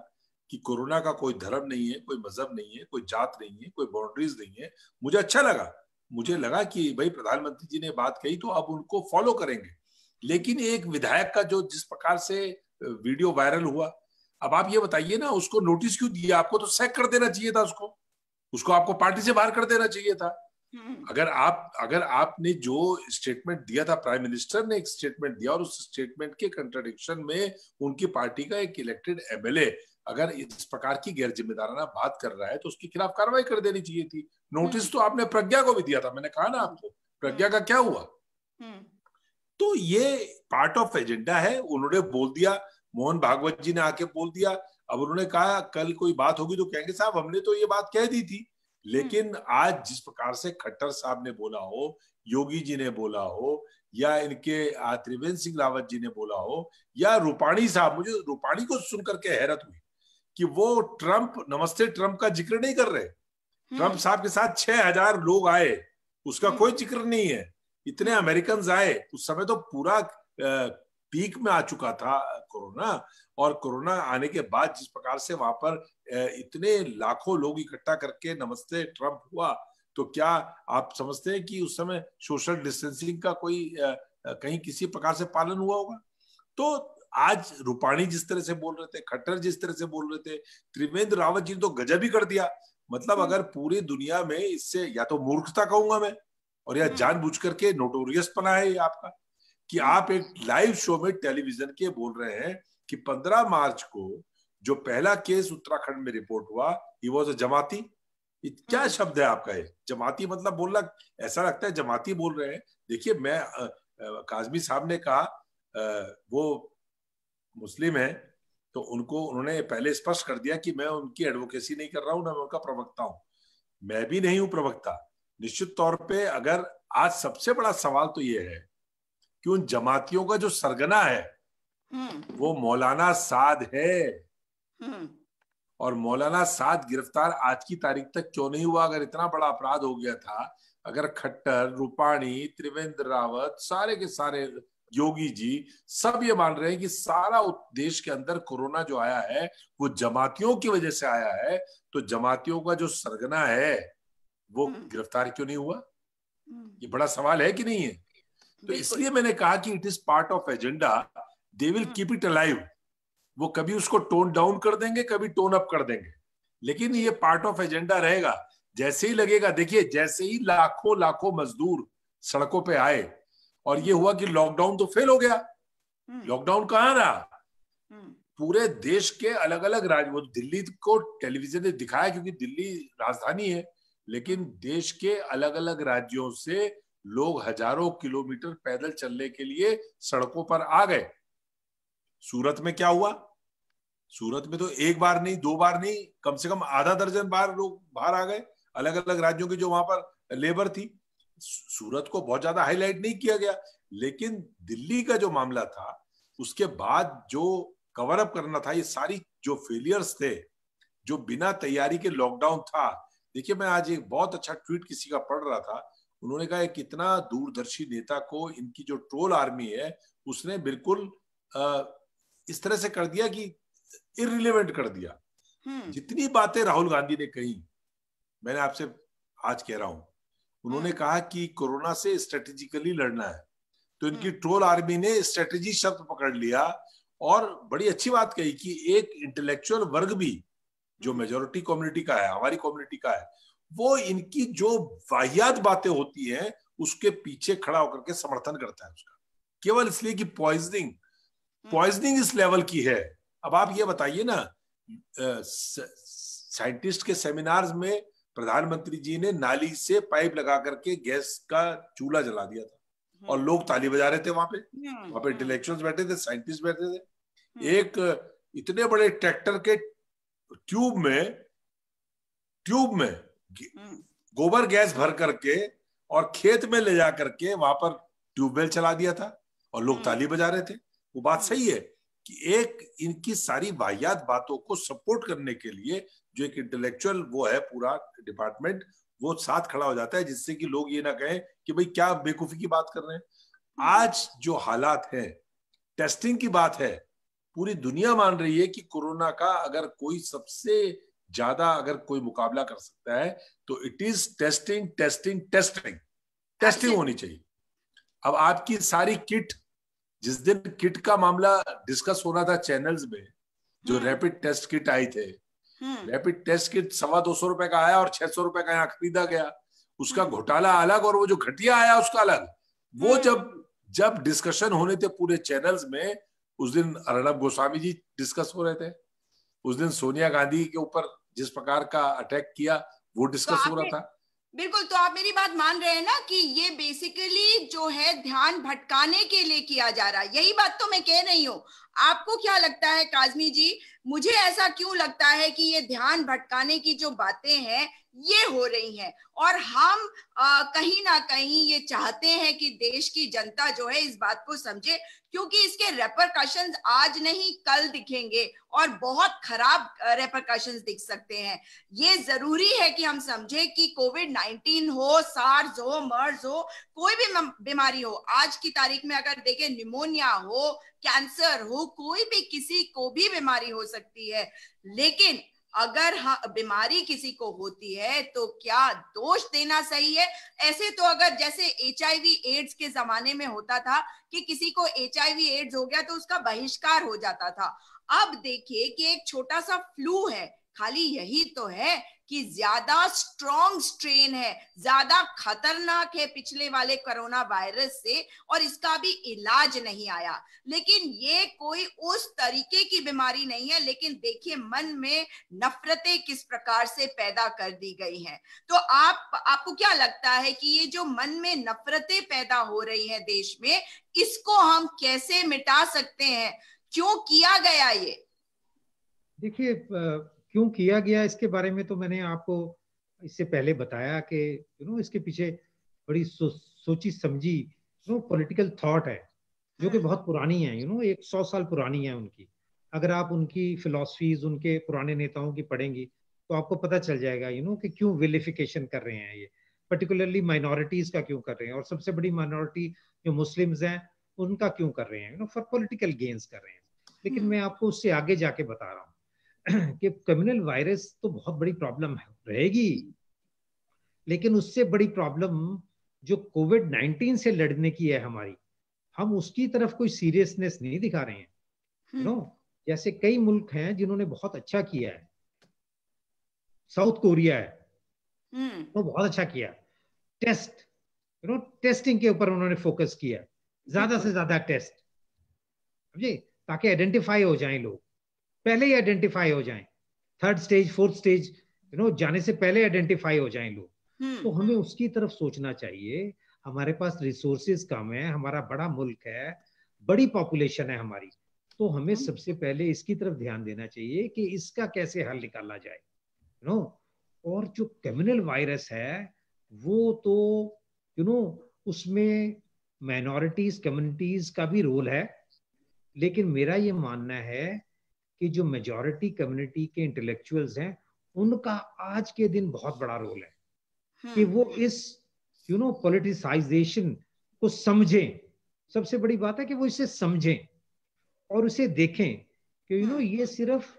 कि कोरोना का कोई धर्म नहीं है, कोई मजहब नहीं है, कोई जात नहीं है, कोई बाउंड्रीज नहीं है, मुझे अच्छा लगा। मुझे लगा कि भाई प्रधानमंत्री जी ने बात कही तो अब उनको फॉलो करेंगे। लेकिन एक विधायक का जो जिस प्रकार से वीडियो वायरल हुआ, अब आप ये बताइए ना, उसको नोटिस क्यों दिया? आपको तो सैक कर देना चाहिए था उसको आपको पार्टी से बाहर कर देना चाहिए था। अगर आपने जो स्टेटमेंट दिया था, प्राइम मिनिस्टर ने एक स्टेटमेंट दिया और उस स्टेटमेंट के कंट्राडिक्शन में उनकी पार्टी का एक इलेक्टेड एमएलए अगर इस प्रकार की गैर जिम्मेदाराना बात कर रहा है तो उसके खिलाफ कार्रवाई कर देनी चाहिए थी। नोटिस तो आपने प्रज्ञा को भी दिया था, मैंने कहा ना आपको, प्रज्ञा का क्या हुआ? तो ये पार्ट ऑफ एजेंडा है, उन्होंने बोल दिया, मोहन भागवत जी ने आके बोल दिया। अब उन्होंने कहा कल कोई बात होगी तो कहेंगे साहब हमने तो ये बात कह दी थी। लेकिन आज जिस प्रकार से खट्टर साहब ने बोला हो, योगी जी ने बोला हो, या इनके त्रिवेंद्र सिंह रावत जी ने बोला हो, या रूपाणी साहब, मुझे रूपाणी को सुनकर के हैरत हुई कि वो ट्रंप, नमस्ते ट्रंप का जिक्र नहीं कर रहे। ट्रंप साहब के साथ 6000 लोग आए, उसका कोई जिक्र नहीं है। इतने अमेरिकन आए, उस समय तो पूरा पीक में आ चुका था कोरोना, और कोरोना आने के बाद जिस प्रकार से वहां पर इतने लाखों लोग इकट्ठा करके नमस्ते ट्रंप हुआ, तो क्या आप समझते हैं कि उस समय सोशल डिस्टेंसिंग का कोई कहीं किसी प्रकार से पालन हुआ होगा? तो आज रूपाणी जिस तरह से बोल रहे थे, खट्टर जिस तरह से बोल रहे थे, त्रिवेंद्र रावत जी ने तो गजब ही कर दिया। मतलब अगर पूरी दुनिया में इससे या तो मूर्खता कहूंगा मैं, और या जानबूझ करके नोटोरियस पना है आपका, कि आप एक लाइव शो में टेलीविजन के बोल रहे हैं कि 15 मार्च को जो पहला केस उत्तराखंड में रिपोर्ट हुआ, ही वाज अ जमाती। क्या शब्द है आपका ये? जमाती मतलब बोलना ऐसा लगता है जमाती बोल रहे हैं। देखिए, मैं काजमी साहब ने कहा वो मुस्लिम है, तो उन्होंने पहले स्पष्ट कर दिया कि मैं उनकी एडवोकेसी नहीं कर रहा हूं, ना मैं उनका प्रवक्ता हूं। मैं भी नहीं हूं प्रवक्ता। निश्चित तौर पे अगर आज सबसे बड़ा सवाल तो ये है कि उन जमातियों का जो सरगना है वो मौलाना साद है, और मौलाना साद गिरफ्तार आज की तारीख तक क्यों नहीं हुआ? अगर इतना बड़ा अपराध हो गया था, अगर खट्टर, रूपाणी, त्रिवेंद्र रावत, सारे के सारे, योगी जी, सब ये मान रहे हैं कि सारा देश के अंदर कोरोना जो आया है वो जमातियों की वजह से आया है, तो जमातियों का जो सरगना है वो गिरफ्तार क्यों नहीं हुआ? ये बड़ा सवाल है कि नहीं है? तो इसलिए मैंने कहा कि it is part of agenda, they will keep it alive. वो कभी उसको टोन डाउन कर देंगे, कभी टोन अप कर देंगे, लेकिन ये पार्ट ऑफ एजेंडा रहेगा। जैसे ही लगेगा, देखिए जैसे ही लाखों लाखों मजदूर सड़कों पे आए और ये हुआ कि लॉकडाउन तो फेल हो गया, लॉकडाउन कहाँ रहा? पूरे देश के अलग अलग राज्य, वो दिल्ली को टेलीविजन ने दिखाया क्योंकि दिल्ली राजधानी है, लेकिन देश के अलग अलग राज्यों से लोग हजारों किलोमीटर पैदल चलने के लिए सड़कों पर आ गए। सूरत में क्या हुआ? सूरत में तो एक बार नहीं, 2 बार नहीं, कम से कम आधा दर्जन बार लोग बाहर आ गए, अलग अलग राज्यों की जो वहां पर लेबर थी। सूरत को बहुत ज्यादा हाईलाइट नहीं किया गया, लेकिन दिल्ली का जो मामला था उसके बाद जो कवर अप करना था, ये सारी जो फेलियर्स थे, जो बिना तैयारी के लॉकडाउन था। देखिए, मैं आज एक बहुत अच्छा ट्वीट किसी का पढ़ रहा था, उन्होंने कहा कितना दूरदर्शी नेता को इनकी जो ट्रोल आर्मी है उसने बिल्कुल इस तरह से कर दिया कि इररिलेवेंट कर दिया। जितनी बातें राहुल गांधी ने कही, मैंने आपसे आज कह रहा हूं, उन्होंने कहा कि कोरोना से स्ट्रेटेजिकली लड़ना है, तो इनकी ट्रोल आर्मी ने स्ट्रेटेजी शब्द पकड़ लिया और बड़ी अच्छी बात कही कि एक इंटेलेक्चुअल वर्ग भी जो मेजोरिटी कम्युनिटी का है, हमारी कम्युनिटी का है, वो इनकी जो वाहियात बातें होती हैं उसके पीछे खड़ा होकर के समर्थन करता है उसका, केवल इसलिए कि पॉइजनिंग इस लेवल की है। अब आप ये बताइए ना, साइंटिस्ट के सेमिनार्स में प्रधानमंत्री जी ने नाली से पाइप लगा करके गैस का चूल्हा जला दिया था और लोग ताली बजा रहे थे। वहां पे इंटेलेक्चुअल्स बैठे थे, साइंटिस्ट बैठे थे। एक इतने बड़े ट्रैक्टर के ट्यूब में गोबर गैस भर करके और खेत में ले जा करके वहां पर ट्यूबवेल चला दिया था और लोग ताली बजा रहे थे। वो बात सही है कि एक इनकी सारी वाहियात बातों को सपोर्ट करने के लिए जो एक इंटेलेक्चुअल वो है पूरा डिपार्टमेंट, वो साथ खड़ा हो जाता है, जिससे कि लोग ये ना कहें कि भाई क्या बेवकूफी की बात कर रहे हैं। आज जो हालात है, टेस्टिंग की बात है, पूरी दुनिया मान रही है कि कोरोना का अगर कोई सबसे ज्यादा अगर कोई मुकाबला कर सकता है तो इट इज टेस्टिंग होनी चाहिए। अब आपकी सारी किट, जिस दिन किट का मामला डिस्कस हो रहा था चैनल्स में, जो रैपिड टेस्ट किट आई थे, रैपिड टेस्ट किट 225 रुपए का आया और 600 रुपए का यहाँ खरीदा गया, उसका घोटाला अलग और वो जो घटिया आया उसका अलग। वो जब डिस्कशन होने थे पूरे चैनल्स में, उस दिन अर्णब गोस्वामी जी डिस्कस हो रहे थे, उस दिन सोनिया गांधी के ऊपर जिस प्रकार का अटैक किया वो डिस्कस हो रहा था। बिल्कुल, तो आप मेरी बात मान रहे हैं ना कि ये बेसिकली जो है ध्यान भटकाने के लिए किया जा रहा है, यही बात तो मैं कह रही हूँ। आपको क्या लगता है काजमी जी? मुझे ऐसा क्यों लगता है कि ये ध्यान भटकाने की जो बातें हैं ये हो रही हैं और हम कहीं ना कहीं ये चाहते हैं कि देश की जनता जो है इस बात को समझे, क्योंकि इसके रेपरकशंस आज नहीं कल दिखेंगे और बहुत खराब रेपरकशंस दिख सकते हैं। ये जरूरी है कि हम समझे कि कोविड-19 हो, सार्स हो, मर्स हो, कोई भी बीमारी हो, आज की तारीख में अगर देखें, निमोनिया हो, कैंसर हो, कोई भी किसी को भी बीमारी हो सकती है। लेकिन अगर बीमारी किसी को होती है तो क्या दोष देना सही है? ऐसे तो अगर जैसे HIV एड्स के जमाने में होता था कि किसी को HIV एड्स हो गया तो उसका बहिष्कार हो जाता था। अब देखिए कि एक छोटा सा फ्लू है, खाली यही तो है कि ज्यादा स्ट्रॉन्ग स्ट्रेन है, ज्यादा खतरनाक है पिछले वाले कोरोना वायरस से, और इसका भी इलाज नहीं आया। लेकिन ये कोई उस तरीके की बीमारी नहीं है। लेकिन देखिए मन में नफरतें किस प्रकार से पैदा कर दी गई हैं। तो आपको क्या लगता है कि ये जो मन में नफरतें पैदा हो रही है देश में, इसको हम कैसे मिटा सकते हैं? क्यों किया गया ये? देखिए, क्यों किया गया इसके बारे में तो मैंने आपको इससे पहले बताया कि इसके पीछे बड़ी सोची समझी पॉलिटिकल थॉट है जो कि बहुत पुरानी है, 100 साल पुरानी है उनकी। अगर आप उनकी फिलॉसफीज, उनके पुराने नेताओं की पढ़ेंगी तो आपको पता चल जाएगा कि क्यों विलिफिकेशन कर रहे हैं ये, पर्टिकुलरली माइनॉरिटीज का क्यों कर रहे हैं, और सबसे बड़ी माइनॉरिटी जो मुस्लिम्स हैं उनका क्यों कर रहे हैं, फॉर पॉलिटिकल गेन्स कर रहे हैं। लेकिन मैं आपको उससे आगे जाके बता रहा हूँ कि कम्युनल वायरस तो बहुत बड़ी प्रॉब्लम रहेगी, लेकिन उससे बड़ी प्रॉब्लम जो कोविड-19 से लड़ने की है हमारी, हम उसकी तरफ कोई सीरियसनेस नहीं दिखा रहे हैं। जैसे कई मुल्क हैं जिन्होंने बहुत अच्छा किया है, साउथ कोरिया है तो बहुत अच्छा किया, टेस्टिंग के ऊपर उन्होंने फोकस किया, ज्यादा से ज्यादा टेस्ट, समझे, ताकि आइडेंटिफाई हो जाएं लोग, पहले ही आइडेंटिफाई हो जाएं, 3rd स्टेज 4th स्टेज जाने से पहले आइडेंटिफाई हो जाएं लोग। तो हमें उसकी तरफ सोचना चाहिए। हमारे पास रिसोर्सेज कम है, हमारा बड़ा मुल्क है, बड़ी पॉपुलेशन है हमारी, तो हमें सबसे पहले इसकी तरफ ध्यान देना चाहिए कि इसका कैसे हल निकाला जाए। और जो कम्युनल वायरस है वो तो उसमें माइनॉरिटीज, कम्युनिटीज का भी रोल है, लेकिन मेरा ये मानना है कि जो मेजॉरिटी कम्युनिटी के इंटेलेक्चुअल्स हैं, उनका आज के दिन बहुत बड़ा रोल है कि वो इस पॉलिटिसाइजेशन को समझें। सबसे बड़ी बात है कि वो इसे समझें और उसे देखें कि ये सिर्फ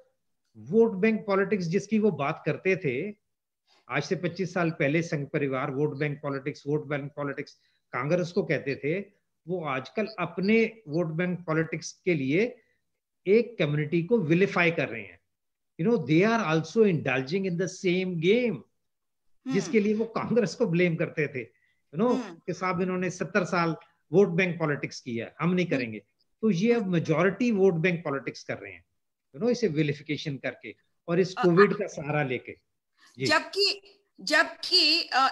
वोट बैंक पॉलिटिक्स जिसकी वो बात करते थे आज से 25 साल पहले, संघ परिवार, वोट बैंक पॉलिटिक्स कांग्रेस को कहते थे, वो आजकल अपने वोट बैंक पॉलिटिक्स के लिए एक कम्युनिटी को विलिफाई कर रहे हैं। They are also indulging in the same game जिसके लिए वो कांग्रेस को ब्लेम करते थे, कि साहब इन्होंने 70 साल वोट बैंक पॉलिटिक्स किया, हम नहीं करेंगे। तो ये अब मेजॉरिटी वोट बैंक पॉलिटिक्स कर रहे हैं, इसे विलिफिकेशन करके और इस कोविड का सहारा लेके। जबकि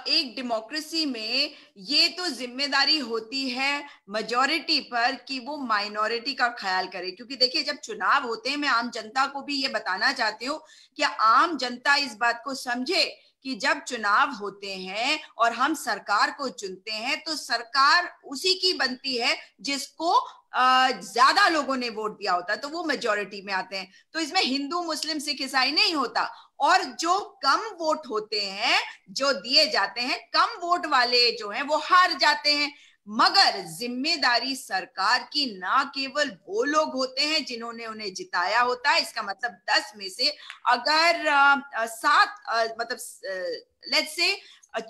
एक डेमोक्रेसी में ये तो जिम्मेदारी होती है मेजॉरिटी पर कि वो माइनॉरिटी का ख्याल करे, क्योंकि देखिए जब चुनाव होते हैं, मैं आम जनता को भी ये बताना चाहती हूँ कि आम जनता इस बात को समझे कि जब चुनाव होते हैं और हम सरकार को चुनते हैं तो सरकार उसी की बनती है जिसको ज्यादा लोगों ने वोट दिया होता है, तो वो मेजॉरिटी में आते हैं। तो इसमें हिंदू, मुस्लिम, सिख, ईसाई नहीं होता, और जो कम वोट होते हैं जो दिए जाते हैं, कम वोट वाले जो हैं वो हार जाते हैं। मगर जिम्मेदारी सरकार की ना केवल वो लोग होते हैं जिन्होंने उन्हें जिताया होता है, इसका मतलब 10 में से अगर 7 मतलब लेट्स से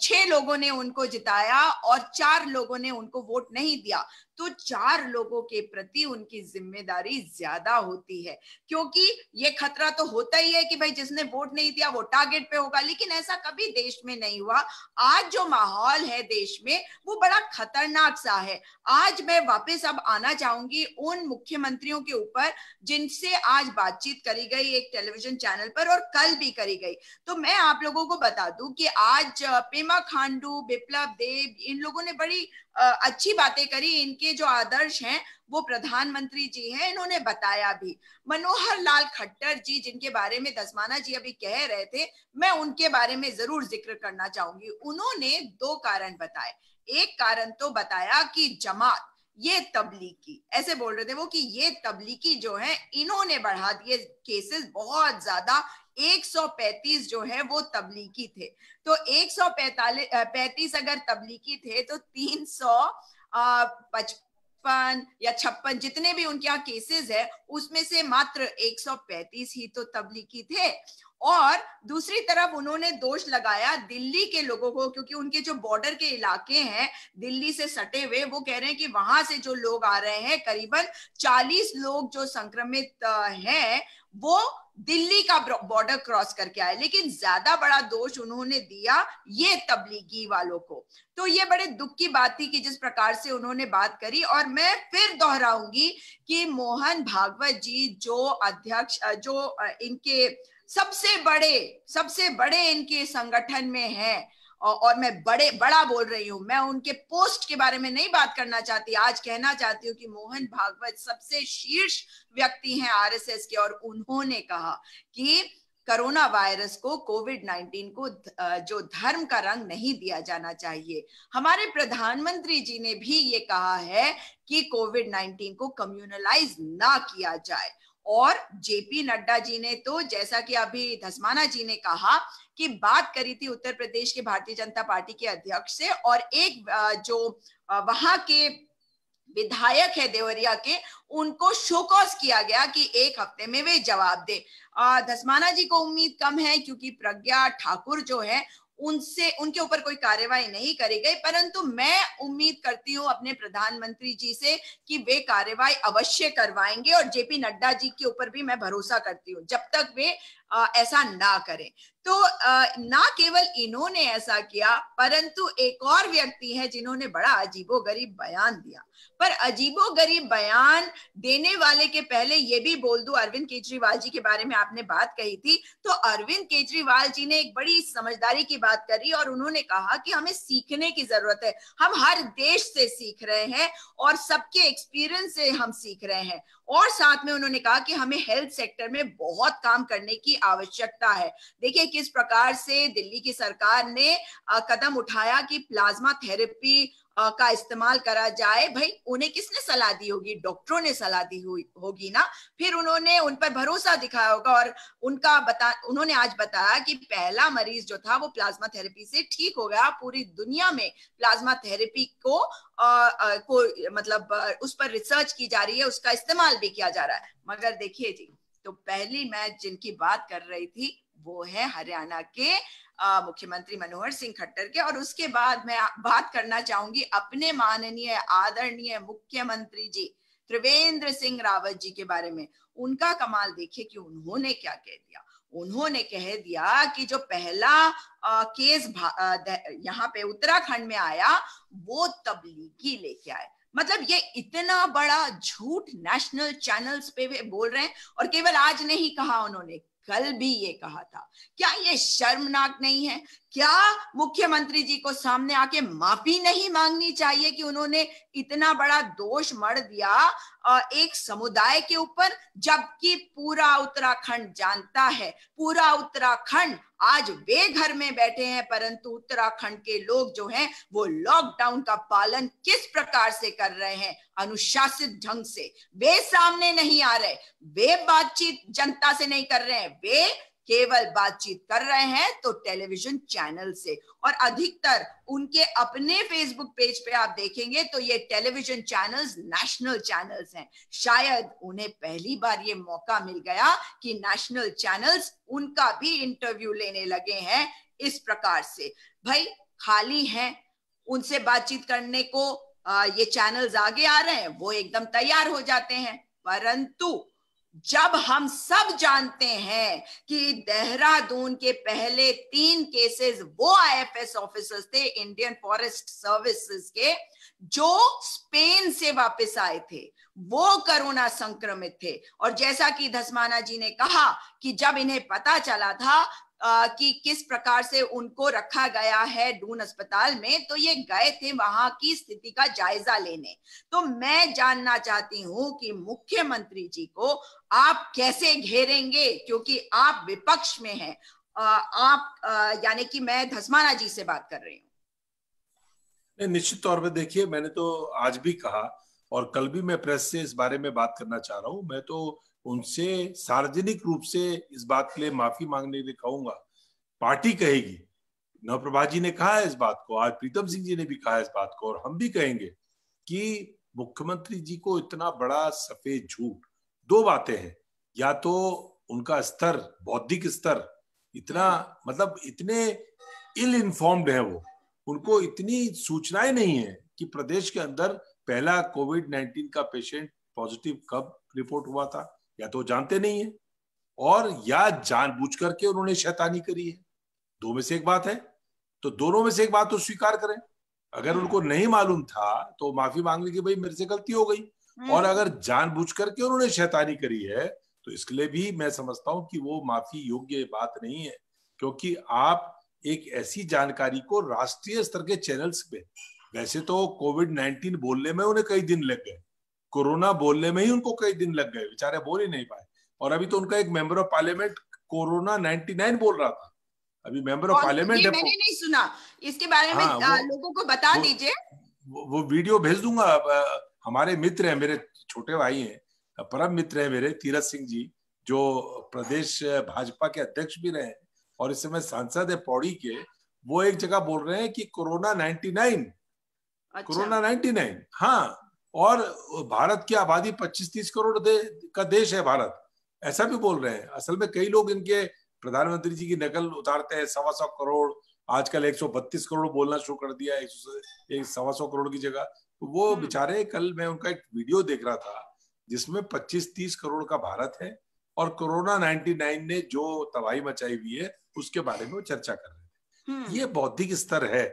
6 लोगों ने उनको जिताया और 4 लोगों ने उनको वोट नहीं दिया, तो 4 लोगों के प्रति उनकी जिम्मेदारी ज्यादा होती है, क्योंकि ये खतरा तो होता ही है कि भाई जिसने वोट नहीं दिया वो टारगेट पे होगा। लेकिन ऐसा कभी देश में नहीं हुआ। आज जो माहौल है देश में वो बड़ा खतरनाक सा है। आज मैं वापस अब आना चाहूंगी उन मुख्यमंत्रियों के ऊपर जिनसे आज बातचीत करी गई एक टेलीविजन चैनल पर और कल भी करी गई। तो मैं आप लोगों को बता दूं कि आज पेमा खांडू, बिप्लब देब, इन लोगों ने बड़ी अच्छी बातें करी। इनके जो आदर्श हैं वो प्रधानमंत्री जी हैं, इन्होंने बताया भी। मनोहर लाल खट्टर जी, जिनके बारे में धस्माना जी अभी कह रहे थे, मैं उनके बारे में जरूर जिक्र करना चाहूंगी। उन्होंने 2 कारण बताए। एक कारण तो बताया कि जमात, ये तबलीगी, ऐसे बोल रहे थे वो कि ये तबलीगी जो है इन्होंने बढ़ा दिए केसेस बहुत ज्यादा। 135 जो है वो तबलीगी थे, तो 135 अगर तबलीगी थे तो 355 या 56 जितने भी उनके यहाँ केसेस है उसमें से मात्र 135 ही तो तबलीगी थे। और दूसरी तरफ उन्होंने दोष लगाया दिल्ली के लोगों को, क्योंकि उनके जो बॉर्डर के इलाके हैं दिल्ली से सटे हुए, वो कह रहे हैं कि वहां से जो लोग आ रहे हैं, करीबन 40 लोग जो संक्रमित हैं वो दिल्ली का बॉर्डर क्रॉस करके आए। लेकिन ज्यादा बड़ा दोष उन्होंने दिया ये तबलीगी वालों को। तो ये बड़े दुख की बात थी कि जिस प्रकार से उन्होंने बात करी। और मैं फिर दोहराऊंगी कि मोहन भागवत जी जो अध्यक्ष, जो इनके सबसे बड़े इनके संगठन में हैं, और मैं बड़ा बोल रही हूं, मैं उनके पोस्ट के बारे में नहीं बात करना चाहती, आज कहना चाहती हूँ कि मोहन भागवत सबसे शीर्ष व्यक्ति हैं आरएसएस के, और उन्होंने कहा कि कोरोना वायरस को, कोविड-19 को जो धर्म का रंग नहीं दिया जाना चाहिए। हमारे प्रधानमंत्री जी ने भी ये कहा है कि कोविड-19 को कम्युनलाइज ना किया जाए। और जेपी नड्डा जी ने तो, जैसा कि अभी धस्माना जी ने कहा, कि बात करी थी उत्तर प्रदेश के भारतीय जनता पार्टी के अध्यक्ष से, और एक जो वहां के विधायक है देवरिया के, उनको शोकॉज किया गया कि 1 हफ्ते में वे जवाब दे। धस्माना जी को उम्मीद कम है क्योंकि प्रज्ञा ठाकुर जो है उनके ऊपर कोई कार्रवाई नहीं करी गई, परंतु मैं उम्मीद करती हूं अपने प्रधानमंत्री जी से कि वे कार्रवाई अवश्य करवाएंगे, और जेपी नड्डा जी के ऊपर भी मैं भरोसा करती हूं जब तक वे ऐसा ना करें। तो ना केवल इन्होंने ऐसा किया, परंतु एक और व्यक्ति है जिन्होंने बड़ा अजीबोगरीब बयान दिया। पर अजीबोगरीब बयान देने वाले के पहले ये भी बोल दूं, अरविंद केजरीवाल जी के बारे में आपने बात कही थी, तो अरविंद केजरीवाल जी ने एक बड़ी समझदारी की बात करी और उन्होंने कहा कि हमें सीखने की जरूरत है। हम हर देश से सीख रहे हैं और सबके एक्सपीरियंस से हम सीख रहे हैं। और साथ में उन्होंने कहा कि हमें हेल्थ सेक्टर में बहुत काम करने की आवश्यकता है। देखिए किस प्रकार से दिल्ली की सरकार ने कदम उठाया कि प्लाज्मा थेरेपी का इस्तेमाल करा जाए। भाई उन्हें किसने सलाह दी होगी? डॉक्टरों ने सलाह दी होगी ना। फिर उन्होंने उन पर भरोसा दिखाया होगा और उन्होंने आज बताया कि पहला मरीज जो था वो प्लाज्मा थेरेपी से ठीक हो गया। पूरी दुनिया में प्लाज्मा थेरेपी को मतलब उस पर रिसर्च की जा रही है, उसका इस्तेमाल भी किया जा रहा है। मगर देखिए जी, तो पहली मैं जिनकी बात कर रही थी वो है हरियाणा के मुख्यमंत्री मनोहर सिंह खट्टर के, और उसके बाद मैं बात करना चाहूंगी अपने माननीय आदरणीय मुख्यमंत्री जी त्रिवेंद्र सिंह रावत जी के बारे में। उनका कमाल देखिए कि उन्होंने क्या कह दिया। उन्होंने कह दिया कि जो पहला केस यहाँ पे उत्तराखंड में आया वो तबलीगी लेके आए। मतलब ये इतना बड़ा झूठ नेशनल चैनल्स पे वे बोल रहे हैं। और केवल आज नहीं कहा उन्होंने, कल भी ये कहा था। क्या ये शर्मनाक नहीं है? क्या मुख्यमंत्री जी को सामने आके माफी नहीं मांगनी चाहिए कि उन्होंने इतना बड़ा दोष मढ़ दिया एक समुदाय के ऊपर, जबकि पूरा उत्तराखंड जानता है, पूरा उत्तराखंड आज वे घर में बैठे हैं, परंतु उत्तराखंड के लोग जो हैं वो लॉकडाउन का पालन किस प्रकार से कर रहे हैं, अनुशासित ढंग से। वे सामने नहीं आ रहे, वे बातचीत जनता से नहीं कर रहे हैं, वे केवल बातचीत कर रहे हैं तो टेलीविजन चैनल से। और अधिकतर उनके अपने फेसबुक पेज पे आप देखेंगे तो ये टेलीविजन चैनल्स नेशनल चैनल्स हैं। शायद उन्हें पहली बार ये मौका मिल गया कि नेशनल चैनल्स उनका भी इंटरव्यू लेने लगे हैं इस प्रकार से। भाई खाली हैं, उनसे बातचीत करने को ये चैनल्स आगे आ रहे हैं, वो एकदम तैयार हो जाते हैं। परंतु जब हम सब जानते हैं कि देहरादून के पहले 3 केसेस वो आईएफएस ऑफिसर्स थे, इंडियन फॉरेस्ट सर्विसेज के, जो स्पेन से वापस आए थे, वो कोरोना संक्रमित थे। और जैसा कि धस्माना जी ने कहा कि जब इन्हें पता चला था कि किस प्रकार से उनको रखा गया है दून अस्पताल में, तो ये गए थे वहां की स्थिति का जायजा लेने। तो मैं जानना चाहती हूं कि मुख्यमंत्री जी को आप कैसे घेरेंगे, क्योंकि आप विपक्ष में हैं। आप यानी कि मैं धस्माना जी से बात कर रही हूँ। निश्चित तौर पे देखिए, मैंने तो आज भी कहा और कल भी मैं प्रेस से इस बारे में बात करना चाह रहा हूं। मैं तो उनसे सार्वजनिक रूप से इस बात के लिए माफी मांगने के लिए कहूंगा। पार्टी कहेगी, नवप्रभा जी ने कहा है इस बात को, आज प्रीतम सिंह जी ने भी कहा है इस बात को, और हम भी कहेंगे कि मुख्यमंत्री जी को इतना बड़ा सफेद झूठ, 2 बातें हैं। या तो उनका स्तर, बौद्धिक स्तर इतना, मतलब इतने इल इन्फॉर्म्ड है वो, उनको इतनी सूचनाएं नहीं है कि प्रदेश के अंदर पहला कोविड-19 का पेशेंट पॉजिटिव कब रिपोर्ट हुआ था, या तो जानते नहीं है, और या जानबूझ करके उन्होंने शैतानी करी है। 2 में से एक बात है, तो दोनों में से एक बात तो स्वीकार करें। अगर उनको नहीं मालूम था तो माफी मांग ली कि भाई मेरे से गलती हो गई, और अगर जानबूझ करके उन्होंने शैतानी करी है तो इसके लिए भी मैं समझता हूं कि वो माफी योग्य बात नहीं है। क्योंकि आप एक ऐसी जानकारी को राष्ट्रीय स्तर के चैनल्स पे, वैसे तो कोविड-19 बोलने में उन्हें कई दिन लग गए, कोरोना बोलने में ही उनको कई दिन लग गए, बेचारे बोल ही नहीं पाए। और अभी तो उनका एक मेंबर ऑफ पार्लियामेंट कोरोना 99 बोल रहा था, अभी मेंबर ऑफ पार्लियामेंट है। मैंने नहीं सुना, इसके बारे में लोगों को बता दीजिए। वो वीडियो भेज दूंगा। हमारे मित्र हैं, मेरे छोटे भाई हैं, परम मित्र हैं मेरे, तीरथ सिंह जी, जो प्रदेश भाजपा के अध्यक्ष भी रहे और इस समय सांसद है पौड़ी के। वो एक जगह बोल रहे हैं कि कोरोना 99, अच्छा। कोरोना 99, हाँ। और भारत की आबादी 25-30 करोड़ का देश है भारत, ऐसा भी बोल रहे हैं। असल में कई लोग इनके प्रधानमंत्री जी की नकल उतारते हैं, 125 करोड़, आजकल 132 करोड़ बोलना शुरू कर दिया, 125 करोड़ की जगह। तो वो बेचारे, कल मैं उनका एक वीडियो देख रहा था जिसमें 25-30 करोड़ का भारत है और कोरोना 99 ने जो तबाही मचाई हुई है उसके बारे में वो चर्चा कर रहे थे। ये बौद्धिक स्तर है।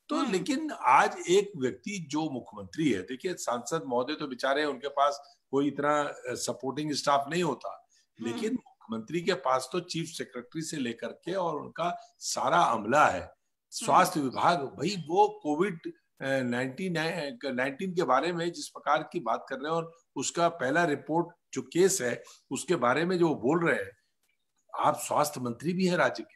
तो लेकिन आज एक व्यक्ति जो मुख्यमंत्री है, देखिए सांसद महोदय तो बेचारे, उनके पास कोई इतना सपोर्टिंग स्टाफ नहीं होता, लेकिन मुख्यमंत्री के पास तो चीफ सेक्रेटरी से लेकर के और उनका सारा अमला है, स्वास्थ्य विभाग। भाई वो कोविड-19 के बारे में जिस प्रकार की बात कर रहे हैं और उसका पहला रिपोर्ट जो केस है उसके बारे में जो बोल रहे हैं, आप स्वास्थ्य मंत्री भी है राज्य के,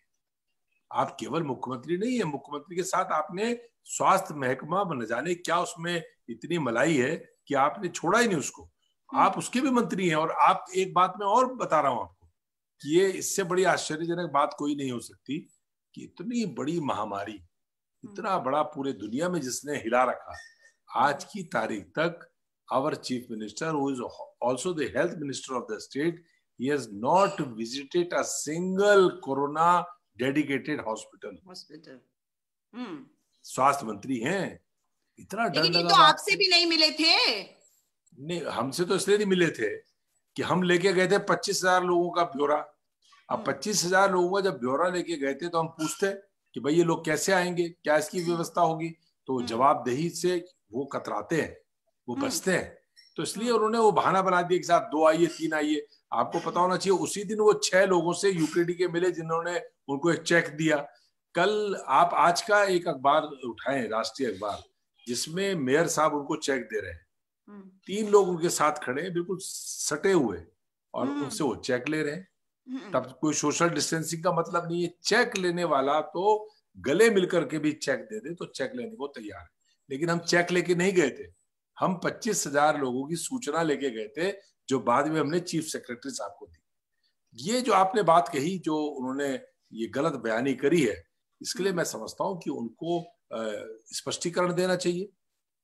आप केवल मुख्यमंत्री नहीं है, मुख्यमंत्री के साथ आपने स्वास्थ्य महकमा न जाने क्या उसमें इतनी मलाई है कि आपने छोड़ा ही नहीं उसको। आप उसके भी मंत्री हैं। और आप, एक बात मैं और बता रहा हूं आपको कि ये इससे बड़ी आश्चर्यजनक बात कोई नहीं हो सकती कि इतनी बड़ी महामारी, इतना बड़ा पूरे दुनिया में जिसने हिला रखा, आज की तारीख तक our chief minister, who is also the health minister of the state, he has not visited a single corona dedicated hospital. स्वास्थ्य मंत्री हैं, इतना डर लेकिन ये लगा। तो आपसे भी नहीं मिले थे। नहीं, हमसे तो इसलिए नहीं मिले थे कि हम लेके गए थे 25,000 लोगों का ब्यौरा। अब 25,000 लोगों का जब ब्यौरा लेके गए थे तो हम पूछते कि भाई ये लोग कैसे आएंगे, क्या इसकी व्यवस्था होगी, तो जवाबदेही से वो कतराते हैं, वो बचते हैं। तो इसलिए उन्होंने वो बहाना बना दिया कि साहब 2 आइए 3 आइए। आपको पता होना चाहिए उसी दिन वो 6 लोगों से यूकेडी के मिले जिन्होंने उनको एक चेक दिया। कल आप आज का एक अखबार उठाएं, राष्ट्रीय अखबार, जिसमें मेयर साहब उनको चेक दे रहे हैं, 3 लोग उनके साथ खड़े हैं बिल्कुल सटे हुए और उनसे वो चेक ले रहे हैं। तब कोई सोशल डिस्टेंसिंग का मतलब नहीं है। चेक लेने वाला तो गले मिलकर के भी चेक दे दे तो चेक लेने को तैयार है। लेकिन हम चेक लेके नहीं गए थे, हम 25,000 लोगों की सूचना लेके गए थे जो बाद में हमने चीफ सेक्रेटरी साहब को दी। ये जो आपने बात कही, जो उन्होंने ये गलत बयानी करी है, इसके लिए मैं समझता हूं कि उनको स्पष्टीकरण देना चाहिए,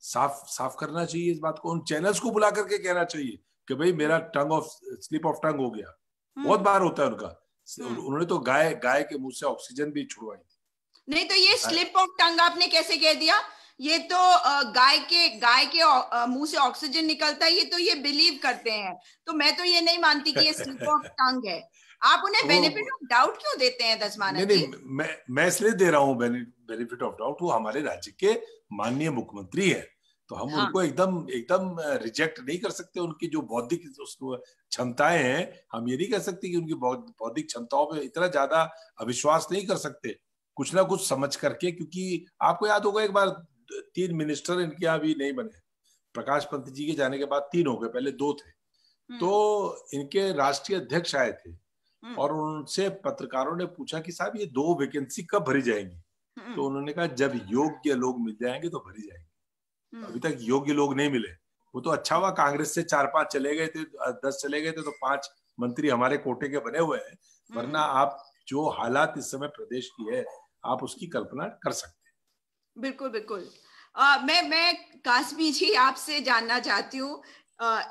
साफ करना चाहिए इस बात को। उन चैनल्स को बुला करके कहना चाहिए कि भाई मेरा स्लिप ऑफ टंग हो गया। बहुत बार होता है उनका। उन्होंने तो गाय के मुंह से ऑक्सीजन भी छुड़वाई थी। नहीं तो ये स्लिप ऑफ टंग आपने कैसे कह दिया? ये तो गाय के मुंह से ऑक्सीजन निकलता है, ये तो ये बिलीव करते हैं। तो मैं तो ये नहीं मानती कि ये स्लिप ऑफ टंग है। आप उन्हें बेनिफिट ऑफ डाउट क्यों देते हैं धस्माना जी? नहीं, मैं इसलिए दे रहा हूँ बेनिफिट ऑफ डाउट। वो हमारे राज्य के माननीय मुख्यमंत्री है, तो हम उनको एकदम रिजेक्ट नहीं कर सकते। उनकी जो बौद्धिक क्षमताएं हैं, हम ये नहीं कह सकते कि उनकी बौद्धिक क्षमताओं पे इतना ज्यादा अविश्वास नहीं कर सकते, कुछ ना कुछ समझ करके। क्योंकि आपको याद होगा एक बार 3 मिनिस्टर इनके यहाँ भी नहीं बने। प्रकाश पंत जी के जाने के बाद 3 हो गए, पहले 2 थे। तो इनके राष्ट्रीय अध्यक्ष आए थे और उनसे पत्रकारों ने पूछा कि साहब ये 2 वैकेंसी कब भरी जाएंगी? तो उन्होंने कहा जब योग्य लोग मिल जाएंगे तो भरी जाएंगी। अभी तक योग्य लोग नहीं मिले। वो तो अच्छा हुआ कांग्रेस से 4-5 चले गए थे, 10 चले गए थे, तो 5 मंत्री हमारे कोटे के बने हुए हैं। वरना आप जो हालात इस समय प्रदेश की है, आप उसकी कल्पना कर सकते हैं। बिल्कुल बिल्कुल। मैं कासमी जी आपसे जानना चाहती हूँ,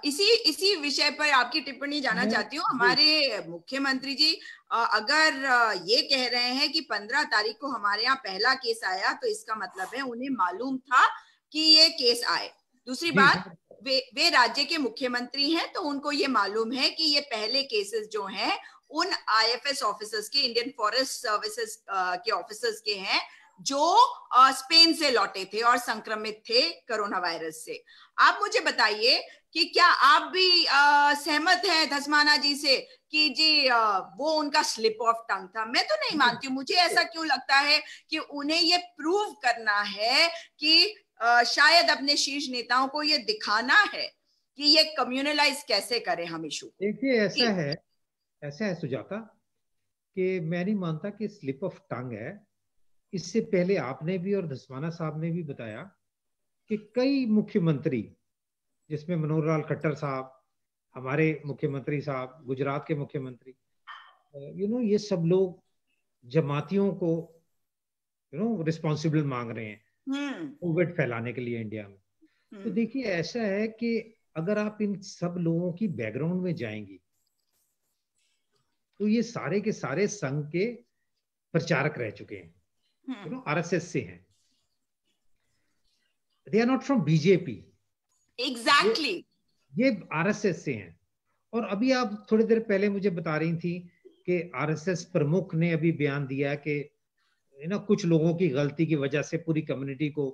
इसी विषय पर आपकी टिप्पणी जानना चाहती हूँ। हमारे मुख्यमंत्री जी अगर ये कह रहे हैं कि 15 तारीख को हमारे यहाँ पहला केस आया, तो इसका मतलब है उन्हें मालूम था कि ये केस आए। दूसरी बात, वे राज्य के मुख्यमंत्री हैं, तो उनको ये मालूम है कि ये पहले केसेस जो हैं उन IFS ऑफिसर्स के, इंडियन फॉरेस्ट सर्विसेज के ऑफिसर्स के हैं जो स्पेन से लौटे थे और संक्रमित थे कोरोना वायरस से। आप मुझे बताइए कि क्या आप भी सहमत हैं धस्माना जी से कि जी वो उनका स्लिप ऑफ टंग था? मैं तो नहीं मानती हूँ। मुझे ऐसा क्यों लगता है कि उन्हें ये प्रूव करना है कि शायद अपने शीर्ष नेताओं को ये दिखाना है कि ये कम्युनलाइज कैसे करें हम इशू। देखिए ऐसा है सुजाता कि मैं नहीं मानता कि स्लिप ऑफ टंग है। इससे पहले आपने भी और धस्माना साहब ने भी बताया कि कई मुख्यमंत्री, जिसमें मनोहर लाल खट्टर साहब, हमारे मुख्यमंत्री साहब, गुजरात के मुख्यमंत्री, ये सब लोग जमातियों को रिस्पॉन्सिबल मांग रहे हैं कोविड फैलाने के लिए इंडिया में। तो देखिए ऐसा है कि अगर आप इन सब लोगों की बैकग्राउंड में जाएंगी तो ये सारे के सारे संघ के प्रचारक रह चुके हैं, RSS से हैं। They are not from BJP. Exactly, ये RSS से हैं। और अभी आप थोड़ी देर पहले मुझे बता रही थी कि RSS प्रमुख ने अभी बयान दिया कि कुछ लोगों की गलती की वजह से पूरी कम्युनिटी को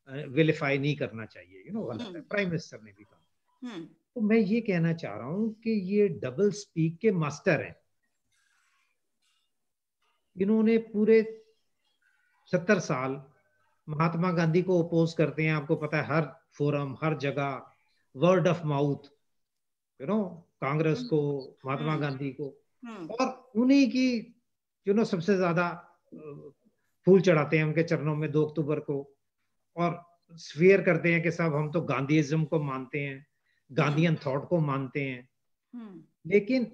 विलिफाई नहीं करना चाहिए। गलत है, प्राइम मिनिस्टर ने भी कहा। तो मैं ये कहना चाह रहा हूं कि ये डबल स्पीक के मास्टर हैं। इन्होंने पूरे 70 साल महात्मा गांधी को अपोज करते हैं। आपको पता है, हर फोरम, हर जगह वर्ड ऑफ माउथ, कांग्रेस को, महात्मा गांधी को, और उन्हीं की सबसे ज्यादा फूल चढ़ाते हैं उनके चरणों में 2 अक्टूबर को, और स्वीयर करते हैं कि साहब हम तो गांधीइज्म को मानते हैं, गांधीयन थॉट को मानते हैं। लेकिन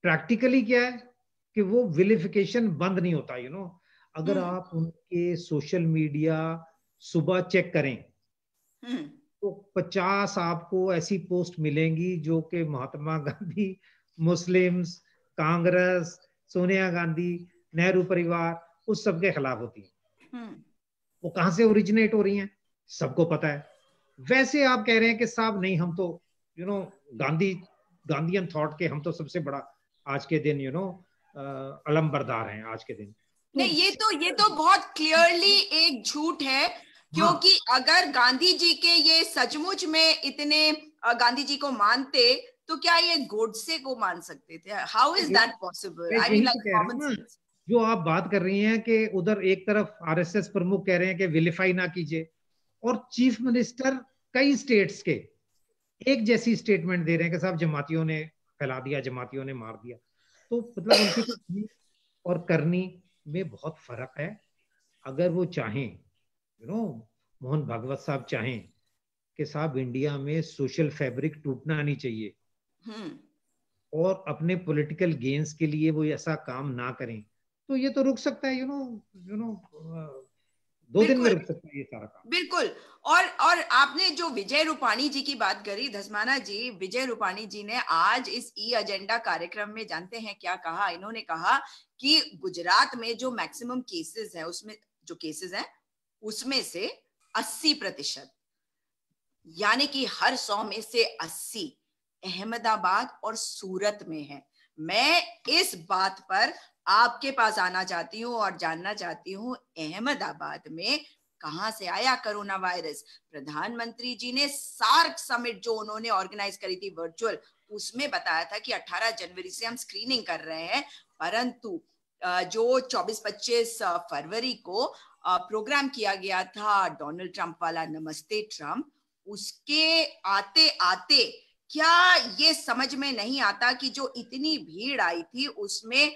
प्रैक्टिकली क्या है कि वो विलिफिकेशन बंद नहीं होता, अगर आप उनके सोशल मीडिया सुबह चेक करें तो 50 आपको ऐसी पोस्ट मिलेंगी जो कि महात्मा गांधी, मुस्लिम्स, कांग्रेस, सोनिया गांधी, नेहरू परिवार, उस सब के खिलाफ होती है। वो कहां से ओरिजिनेट हो रही हैं सबको पता है। वैसे आप कह रहे हैं कि साहब नहीं, हम तो गांधीयन थॉट के हम तो सबसे बड़ा आज के दिन अलम बरदार हैं आज के दिन। नहीं, ये तो बहुत क्लियरली एक झूठ है, क्योंकि अगर गांधी जी के ये सचमुच में इतने गांधी जी को मानते तो क्या ये गोडसे को मान सकते थे? How is that possible? I mean like common sense. जो आप बात कर रही हैं कि उधर एक तरफ आरएसएस प्रमुख कह रहे हैं कि विलिफाई ना कीजिए, और चीफ मिनिस्टर कई स्टेट्स के एक जैसी स्टेटमेंट दे रहे हैं कि साहब जमातियों ने फैला दिया, जमातियों ने मार दिया। तो मतलब उनकी तो और करनी में बहुत फर्क है। अगर वो चाहें, मोहन भागवत साहब चाहें कि साहब इंडिया में सोशल फैब्रिक टूटना नहीं चाहिए और अपने पॉलिटिकल गेन्स के लिए वो ऐसा काम ना करें, तो ये तो रुक सकता है, 2 दिन में रुक सकता है ये सारा काम। बिल्कुल। और आपने जो विजय रूपाणी जी की बात करी, धस्माना जी, विजय रूपाणी जी ने आज इस ई एजेंडा कार्यक्रम में जानते हैं क्या कहा? इन्होंने कहा कि गुजरात में जो मैक्सिमम केसेस है, उसमें जो केसेस हैं उसमें से 80%, यानी कि हर 100 में से 80 अहमदाबाद और सूरत में है। मैं इस बात पर आपके पास आना चाहती हूँ और जानना चाहती हूँ, अहमदाबाद में कहां से आया कोरोना वायरस? प्रधानमंत्री जी ने सार्क समिट जो उन्होंने ऑर्गेनाइज करी थी वर्चुअल, उसमें बताया था कि 18 जनवरी से हम स्क्रीनिंग कर रहे हैं, परंतु जो 24-25 फरवरी को प्रोग्राम किया गया था डोनाल्ड ट्रंप वाला नमस्ते ट्रंप, उसके आते आते क्या ये समझ में नहीं आता कि जो इतनी भीड़ आई थी उसमें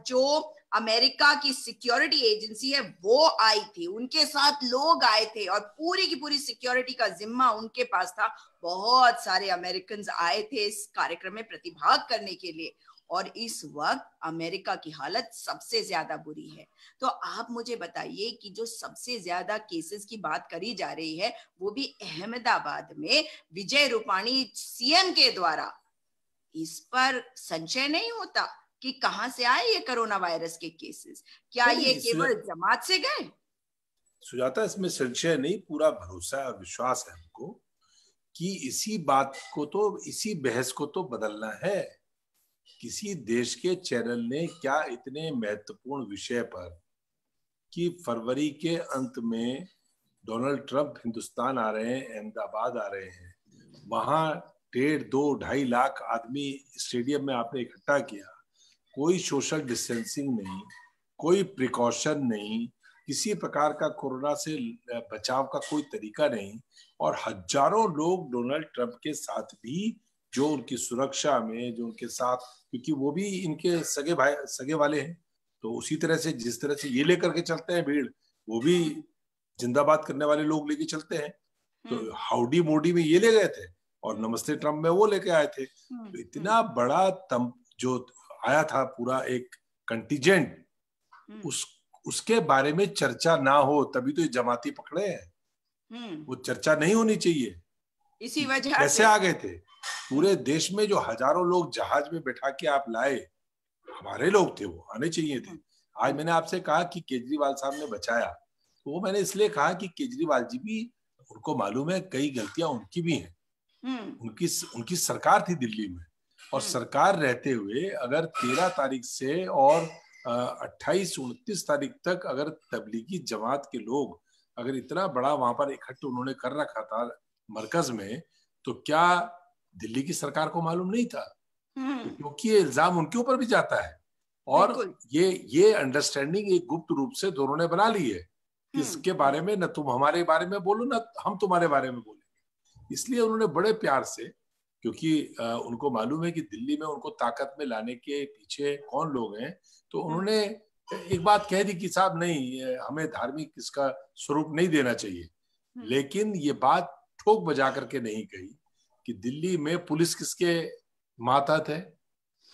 जो अमेरिका की सिक्योरिटी एजेंसी है वो आई थी, उनके साथ लोग आए थे और पूरी की पूरी सिक्योरिटी का जिम्मा उनके पास था। बहुत सारे अमेरिकन आए थे इस कार्यक्रम में प्रतिभाग करने के लिए, और इस वक्त अमेरिका की हालत सबसे ज्यादा बुरी है। तो आप मुझे बताइए कि जो सबसे ज्यादा केसेस की बात करी जा रही है वो भी अहमदाबाद में विजय रूपाणी सीएम के द्वारा, इस पर संशय नहीं होता कि कहां से आए ये कोरोना वायरस के केसेस? क्या ये केवल जमात से गए? सुजाता, इसमें संशय नहीं, पूरा भरोसा और विश्वास है हमको कि इसी बात को तो, इसी बहस को तो बदलना है। किसी देश के चैनल ने क्या इतने महत्वपूर्ण विषय पर कि फरवरी के अंत में डोनाल्ड ट्रंप हिंदुस्तान आ रहे हैं, अहमदाबाद आ रहे हैं, वहां 1.5-2-2.5 लाख आदमी स्टेडियम में आपने इकट्ठा किया, कोई सोशल डिस्टेंसिंग नहीं, कोई प्रिकॉशन नहीं, किसी प्रकार का कोरोना से बचाव का कोई तरीका नहीं, और हजारों लोग डोनाल्ड ट्रंप के साथ भी, जो उनकी सुरक्षा में, जो उनके साथ, क्योंकि वो भी इनके सगे भाई, सगे वाले हैं, तो उसी तरह से जिस तरह से ये लेकर के चलते हैं भीड़, वो भी जिंदाबाद करने वाले लोग लेके चलते हैं। तो हाउडी मोडी में ये ले गए थे और नमस्ते ट्रंप में वो लेके आए थे। तो इतना बड़ा जो आया था पूरा एक कंटीजेंट, उसके बारे में चर्चा ना हो, तभी तो ये जमाती पकड़े हैं। वो चर्चा नहीं होनी चाहिए। इसी वजह कैसे आ गए थे? पूरे देश में जो हजारों लोग जहाज में बैठा के आप लाए, हमारे लोग थे, वो आने चाहिए थे। आज मैंने आपसे कहा कि केजरीवाल साहब ने बचाया, तो वो मैंने इसलिए कहा कि केजरीवाल जी भी, उनको मालूम है कई गलतियां उनकी भी हैं। उनकी सरकार थी दिल्ली में, और सरकार रहते हुए अगर 13 तारीख से और 28-29 तारीख तक अगर तबलीगी जमात के लोग अगर इतना बड़ा वहां पर इकट्ठे उन्होंने कर रखा था मरकज में, तो क्या दिल्ली की सरकार को मालूम नहीं था? क्योंकि ये इल्जाम उनके ऊपर भी जाता है, और ये अंडरस्टैंडिंग एक गुप्त रूप से दोनों ने बना ली है, इसके बारे में न तुम हमारे बारे में बोलो, न हम तुम्हारे बारे में बोलेंगे। इसलिए उन्होंने बड़े प्यार से, क्योंकि उनको मालूम है कि दिल्ली में उनको ताकत में लाने के पीछे कौन लोग हैं, तो उन्होंने एक बात कह दी कि साहब नहीं, हमें धार्मिक इसका स्वरूप नहीं देना चाहिए, लेकिन ये बात ठोक बजा करके नहीं कही कि दिल्ली में पुलिस किसके मातहत है,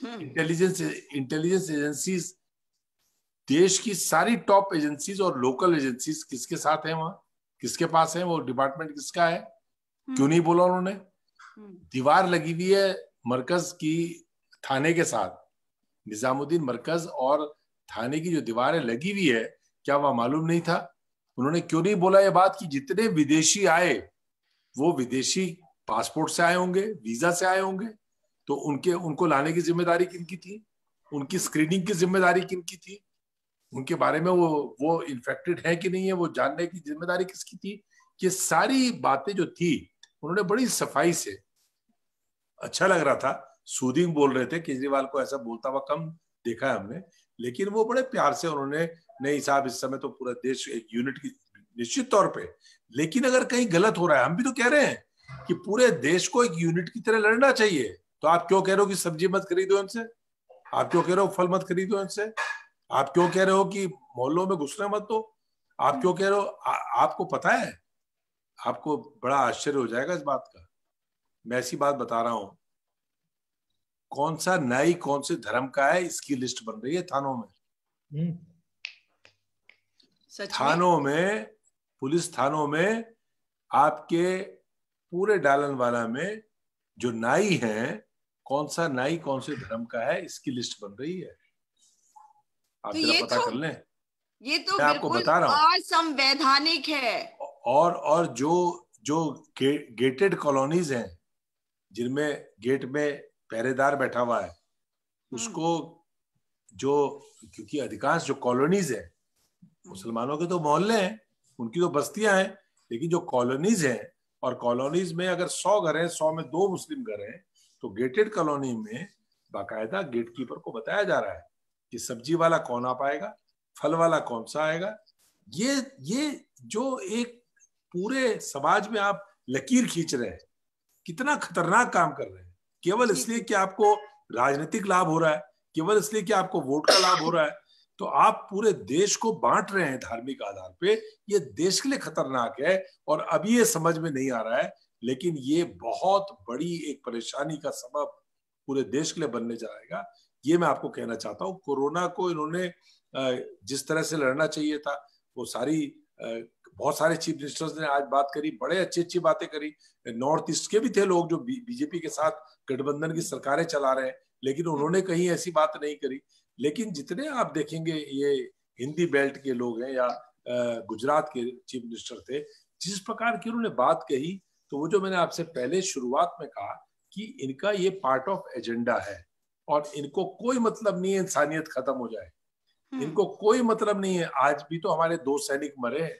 इंटेलिजेंस एजेंसीज, देश की सारी टॉप एजेंसीज और लोकल एजेंसीज किसके साथ है, वहां किसके पास है, वो डिपार्टमेंट किसका है, क्यों नहीं बोला उन्होंने? दीवार लगी हुई है मरकज की थाने के साथ, निजामुद्दीन मरकज और थाने की जो दीवारें लगी हुई है, क्या वह मालूम नहीं था? उन्होंने क्यों नहीं बोला ये बात कि जितने विदेशी आए वो विदेशी पासपोर्ट से आए होंगे, वीजा से आए होंगे, तो उनको लाने की जिम्मेदारी किनकी थी, उनकी स्क्रीनिंग की जिम्मेदारी किनकी थी, उनके बारे में वो इन्फेक्टेड है कि नहीं है वो जानने की जिम्मेदारी किसकी थी? ये सारी बातें जो थी उन्होंने बड़ी सफाई से, अच्छा लग रहा था, सूदिंग बोल रहे थे, केजरीवाल को ऐसा बोलता हुआ कम देखा है हमने, लेकिन वो बड़े प्यार से उन्होंने, नहीं साहब इस समय तो पूरा देश एक यूनिट की, निश्चित तौर पे, लेकिन अगर कहीं गलत हो रहा है, हम भी तो कह रहे हैं कि पूरे देश को एक यूनिट की तरह लड़ना चाहिए, तो आप क्यों कह रहे हो कि सब्जी मत खरीदो इनसे, आप क्यों कह रहे हो फल मत खरीदो इनसे, आप क्यों कह रहे हो कि मोहल्लों में घुसने मत दो, आप क्यों कह रहे हो? आपको पता है, आपको बड़ा आश्चर्य हो जाएगा इस बात का, मैं ऐसी बात बता रहा हूं, कौन सा नाई कौन से धर्म का है इसकी लिस्ट बन रही है थानों में। थानों में, पुलिस थानों में, आपके पूरे डालनवाला में जो नाई हैं, कौन सा नाई कौन से धर्म का है इसकी लिस्ट बन रही है, आप तो जरा पता कर लें। ये तो मैं आपको बता रहा हूँ, असंवैधानिक है। और जो गेटेड कॉलोनीज हैं जिनमें गेट में पहरेदार बैठा हुआ है, उसको जो, क्योंकि अधिकांश जो कॉलोनीज है, मुसलमानों के तो मोहल्ले हैं, उनकी तो बस्तियां हैं, लेकिन जो कॉलोनीज हैं, और कॉलोनीज में अगर 100 घर हैं, 100 में 2 मुस्लिम घर हैं, तो गेटेड कॉलोनी में बाकायदा गेटकीपर को बताया जा रहा है कि सब्जी वाला कौन आ पाएगा, फल वाला कौन सा आएगा। ये जो एक पूरे समाज में आप लकीर खींच रहे हैं, कितना खतरनाक काम कर रहे हैं, केवल इसलिए कि आपको राजनीतिक लाभ हो रहा है, केवल इसलिए कि आपको वोट का लाभ हो रहा है, तो आप पूरे देश को बांट रहे हैं धार्मिक आधार पे। ये देश के लिए खतरनाक है, और अभी ये समझ में नहीं आ रहा है, लेकिन ये बहुत बड़ी एक परेशानी का सबब पूरे देश के लिए बनने जाएगा। ये मैं आपको कहना चाहता हूँ, कोरोना को इन्होंने जिस तरह से लड़ना चाहिए था, वो सारी, बहुत सारे चीफ मिनिस्टर्स ने आज बात करी, बड़े अच्छी बातें करी, नॉर्थ ईस्ट के भी थे लोग जो बीजेपी के साथ गठबंधन की सरकारें चला रहे हैं, लेकिन उन्होंने कहीं ऐसी बात नहीं करी। लेकिन जितने आप देखेंगे ये हिंदी बेल्ट के लोग हैं या गुजरात के चीफ मिनिस्टर थे, जिस प्रकार की उन्होंने बात कही, तो वो जो मैंने आपसे पहले शुरुआत में कहा कि इनका ये पार्ट ऑफ एजेंडा है, और इनको कोई मतलब नहीं है इंसानियत खत्म हो जाए, इनको कोई मतलब नहीं है। आज भी तो हमारे 2 सैनिक मरे हैं,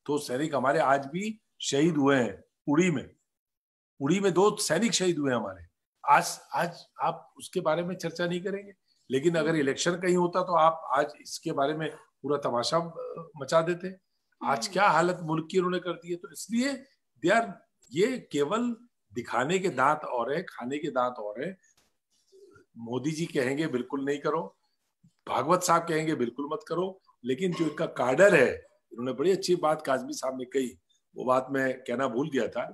2 सैनिक हमारे आज भी शहीद हुए हैं उड़ी में 2 सैनिक शहीद हुए हैं हमारे। आज आप उसके बारे में चर्चा नहीं करेंगे, लेकिन अगर इलेक्शन कहीं होता तो आप आज इसके बारे में पूरा तमाशा मचा देते। आज क्या हालत मुल्क की उन्होंने कर दी है। तो इसलिए ये केवल दिखाने के दांत और है, खाने के दांत और है। मोदी जी कहेंगे बिल्कुल नहीं करो, भागवत साहब कहेंगे बिल्कुल मत करो, लेकिन जो इनका काडर है, इन्होंने बड़ी अच्छी बात काजमी साहब ने कही, वो बात मैं कहना भूल गया था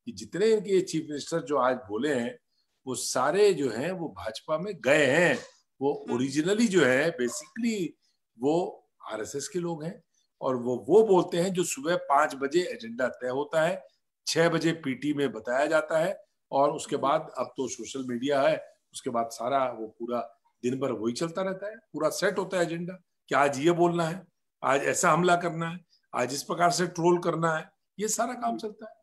कि जितने इनके चीफ मिनिस्टर जो आज बोले हैं, वो सारे जो हैं वो भाजपा में गए हैं, वो ओरिजिनली जो है बेसिकली वो आरएसएस के लोग हैं, और वो बोलते हैं जो सुबह 5 बजे एजेंडा तय होता है, 6 बजे पीटी में बताया जाता है, और उसके बाद अब तो सोशल मीडिया है, उसके बाद सारा वो पूरा दिन भर वही चलता रहता है, पूरा सेट होता है एजेंडा कि आज ये बोलना है, आज ऐसा हमला करना है, आज इस प्रकार से ट्रोल करना है, ये सारा काम चलता है।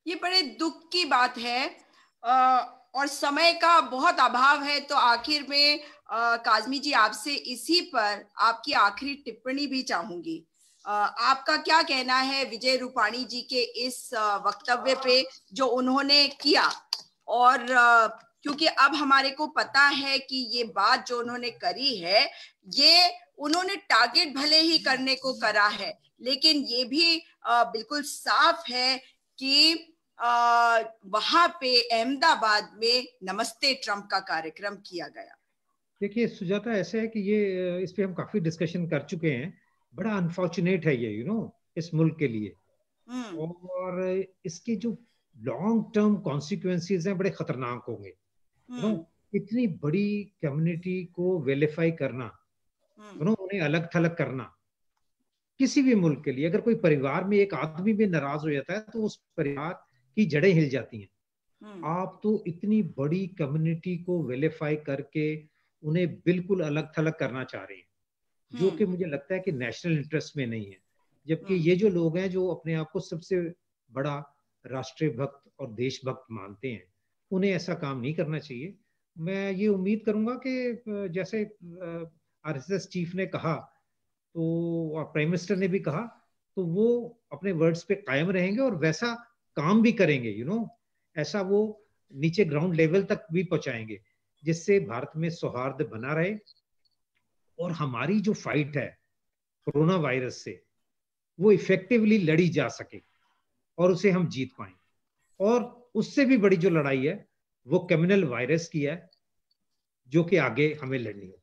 ये बड़े दुख की बात है, और समय का बहुत अभाव है। तो आखिर में काजमी जी, आपसे इसी पर आपकी आखिरी टिप्पणी भी चाहूंगी। आपका क्या कहना है विजय रूपाणी जी के इस वक्तव्य पे जो उन्होंने किया? और क्योंकि अब हमारे को पता है कि ये बात जो उन्होंने करी है, ये उन्होंने टारगेट भले ही करने को करा है, लेकिन ये भी बिल्कुल साफ है कि वहां पे अहमदाबाद में नमस्ते ट्रंप का कार्यक्रम किया गया। देखिए सुजाता, ऐसे है कि ये इस पे हम काफी डिस्कशन कर चुके हैं। बड़ा अनफॉर्चुनेट है ये, इस मुल्क के लिए। और इसके जो लॉन्ग टर्म कॉन्सिक्वेंसेस हैं बड़े खतरनाक होंगे। इतनी बड़ी कम्युनिटी को वेरीफाई करना, उन्हें अलग थलग करना, किसी भी मुल्क के लिए, अगर कोई परिवार में एक आदमी भी नाराज हो जाता है तो उस परिवार की जड़ें हिल जाती हैं। आप तो इतनी बड़ी कम्युनिटी को वेरीफाई करके उन्हें बिल्कुल अलग थलग करना चाह रहे हैं, जो कि मुझे लगता है कि नेशनल इंटरेस्ट में नहीं है। जबकि ये जो लोग हैं जो अपने आप को सबसे बड़ा राष्ट्रीय भक्त और देशभक्त मानते हैं, उन्हें ऐसा काम नहीं करना चाहिए। मैं ये उम्मीद करूंगा कि जैसे आरएसएस चीफ ने कहा, तो प्राइम मिनिस्टर ने भी कहा, तो वो अपने वर्ड्स पे कायम रहेंगे और वैसा काम भी करेंगे। ऐसा वो नीचे ग्राउंड लेवल तक भी पहुंचाएंगे, जिससे भारत में सौहार्द बना रहे और हमारी जो फाइट है कोरोना वायरस से, वो इफेक्टिवली लड़ी जा सके और उसे हम जीत पाए। और उससे भी बड़ी जो लड़ाई है वो कम्युनल वायरस की है, जो कि आगे हमें लड़नी है।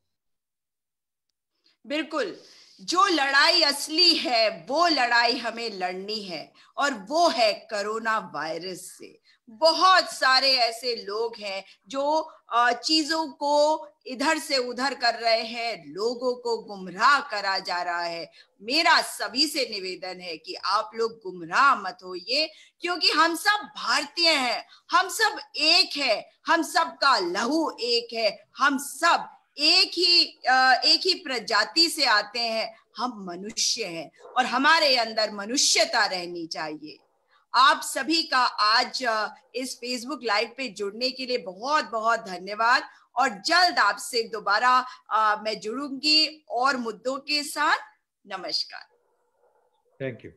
बिल्कुल, जो लड़ाई असली है वो लड़ाई हमें लड़नी है, और वो है कोरोना वायरस से। बहुत सारे ऐसे लोग हैं जो चीजों को इधर से उधर कर रहे हैं, लोगों को गुमराह करा जा रहा है। मेरा सभी से निवेदन है कि आप लोग गुमराह मत होइए, क्योंकि हम सब भारतीय हैं, हम सब एक है, हम सब का लहू एक है, हम सब एक ही प्रजाति से आते हैं, हम मनुष्य हैं और हमारे अंदर मनुष्यता रहनी चाहिए। आप सभी का आज इस फेसबुक लाइव पे जुड़ने के लिए बहुत बहुत धन्यवाद, और जल्द आपसे दोबारा मैं जुड़ूंगी और मुद्दों के साथ। नमस्कार। Thank you.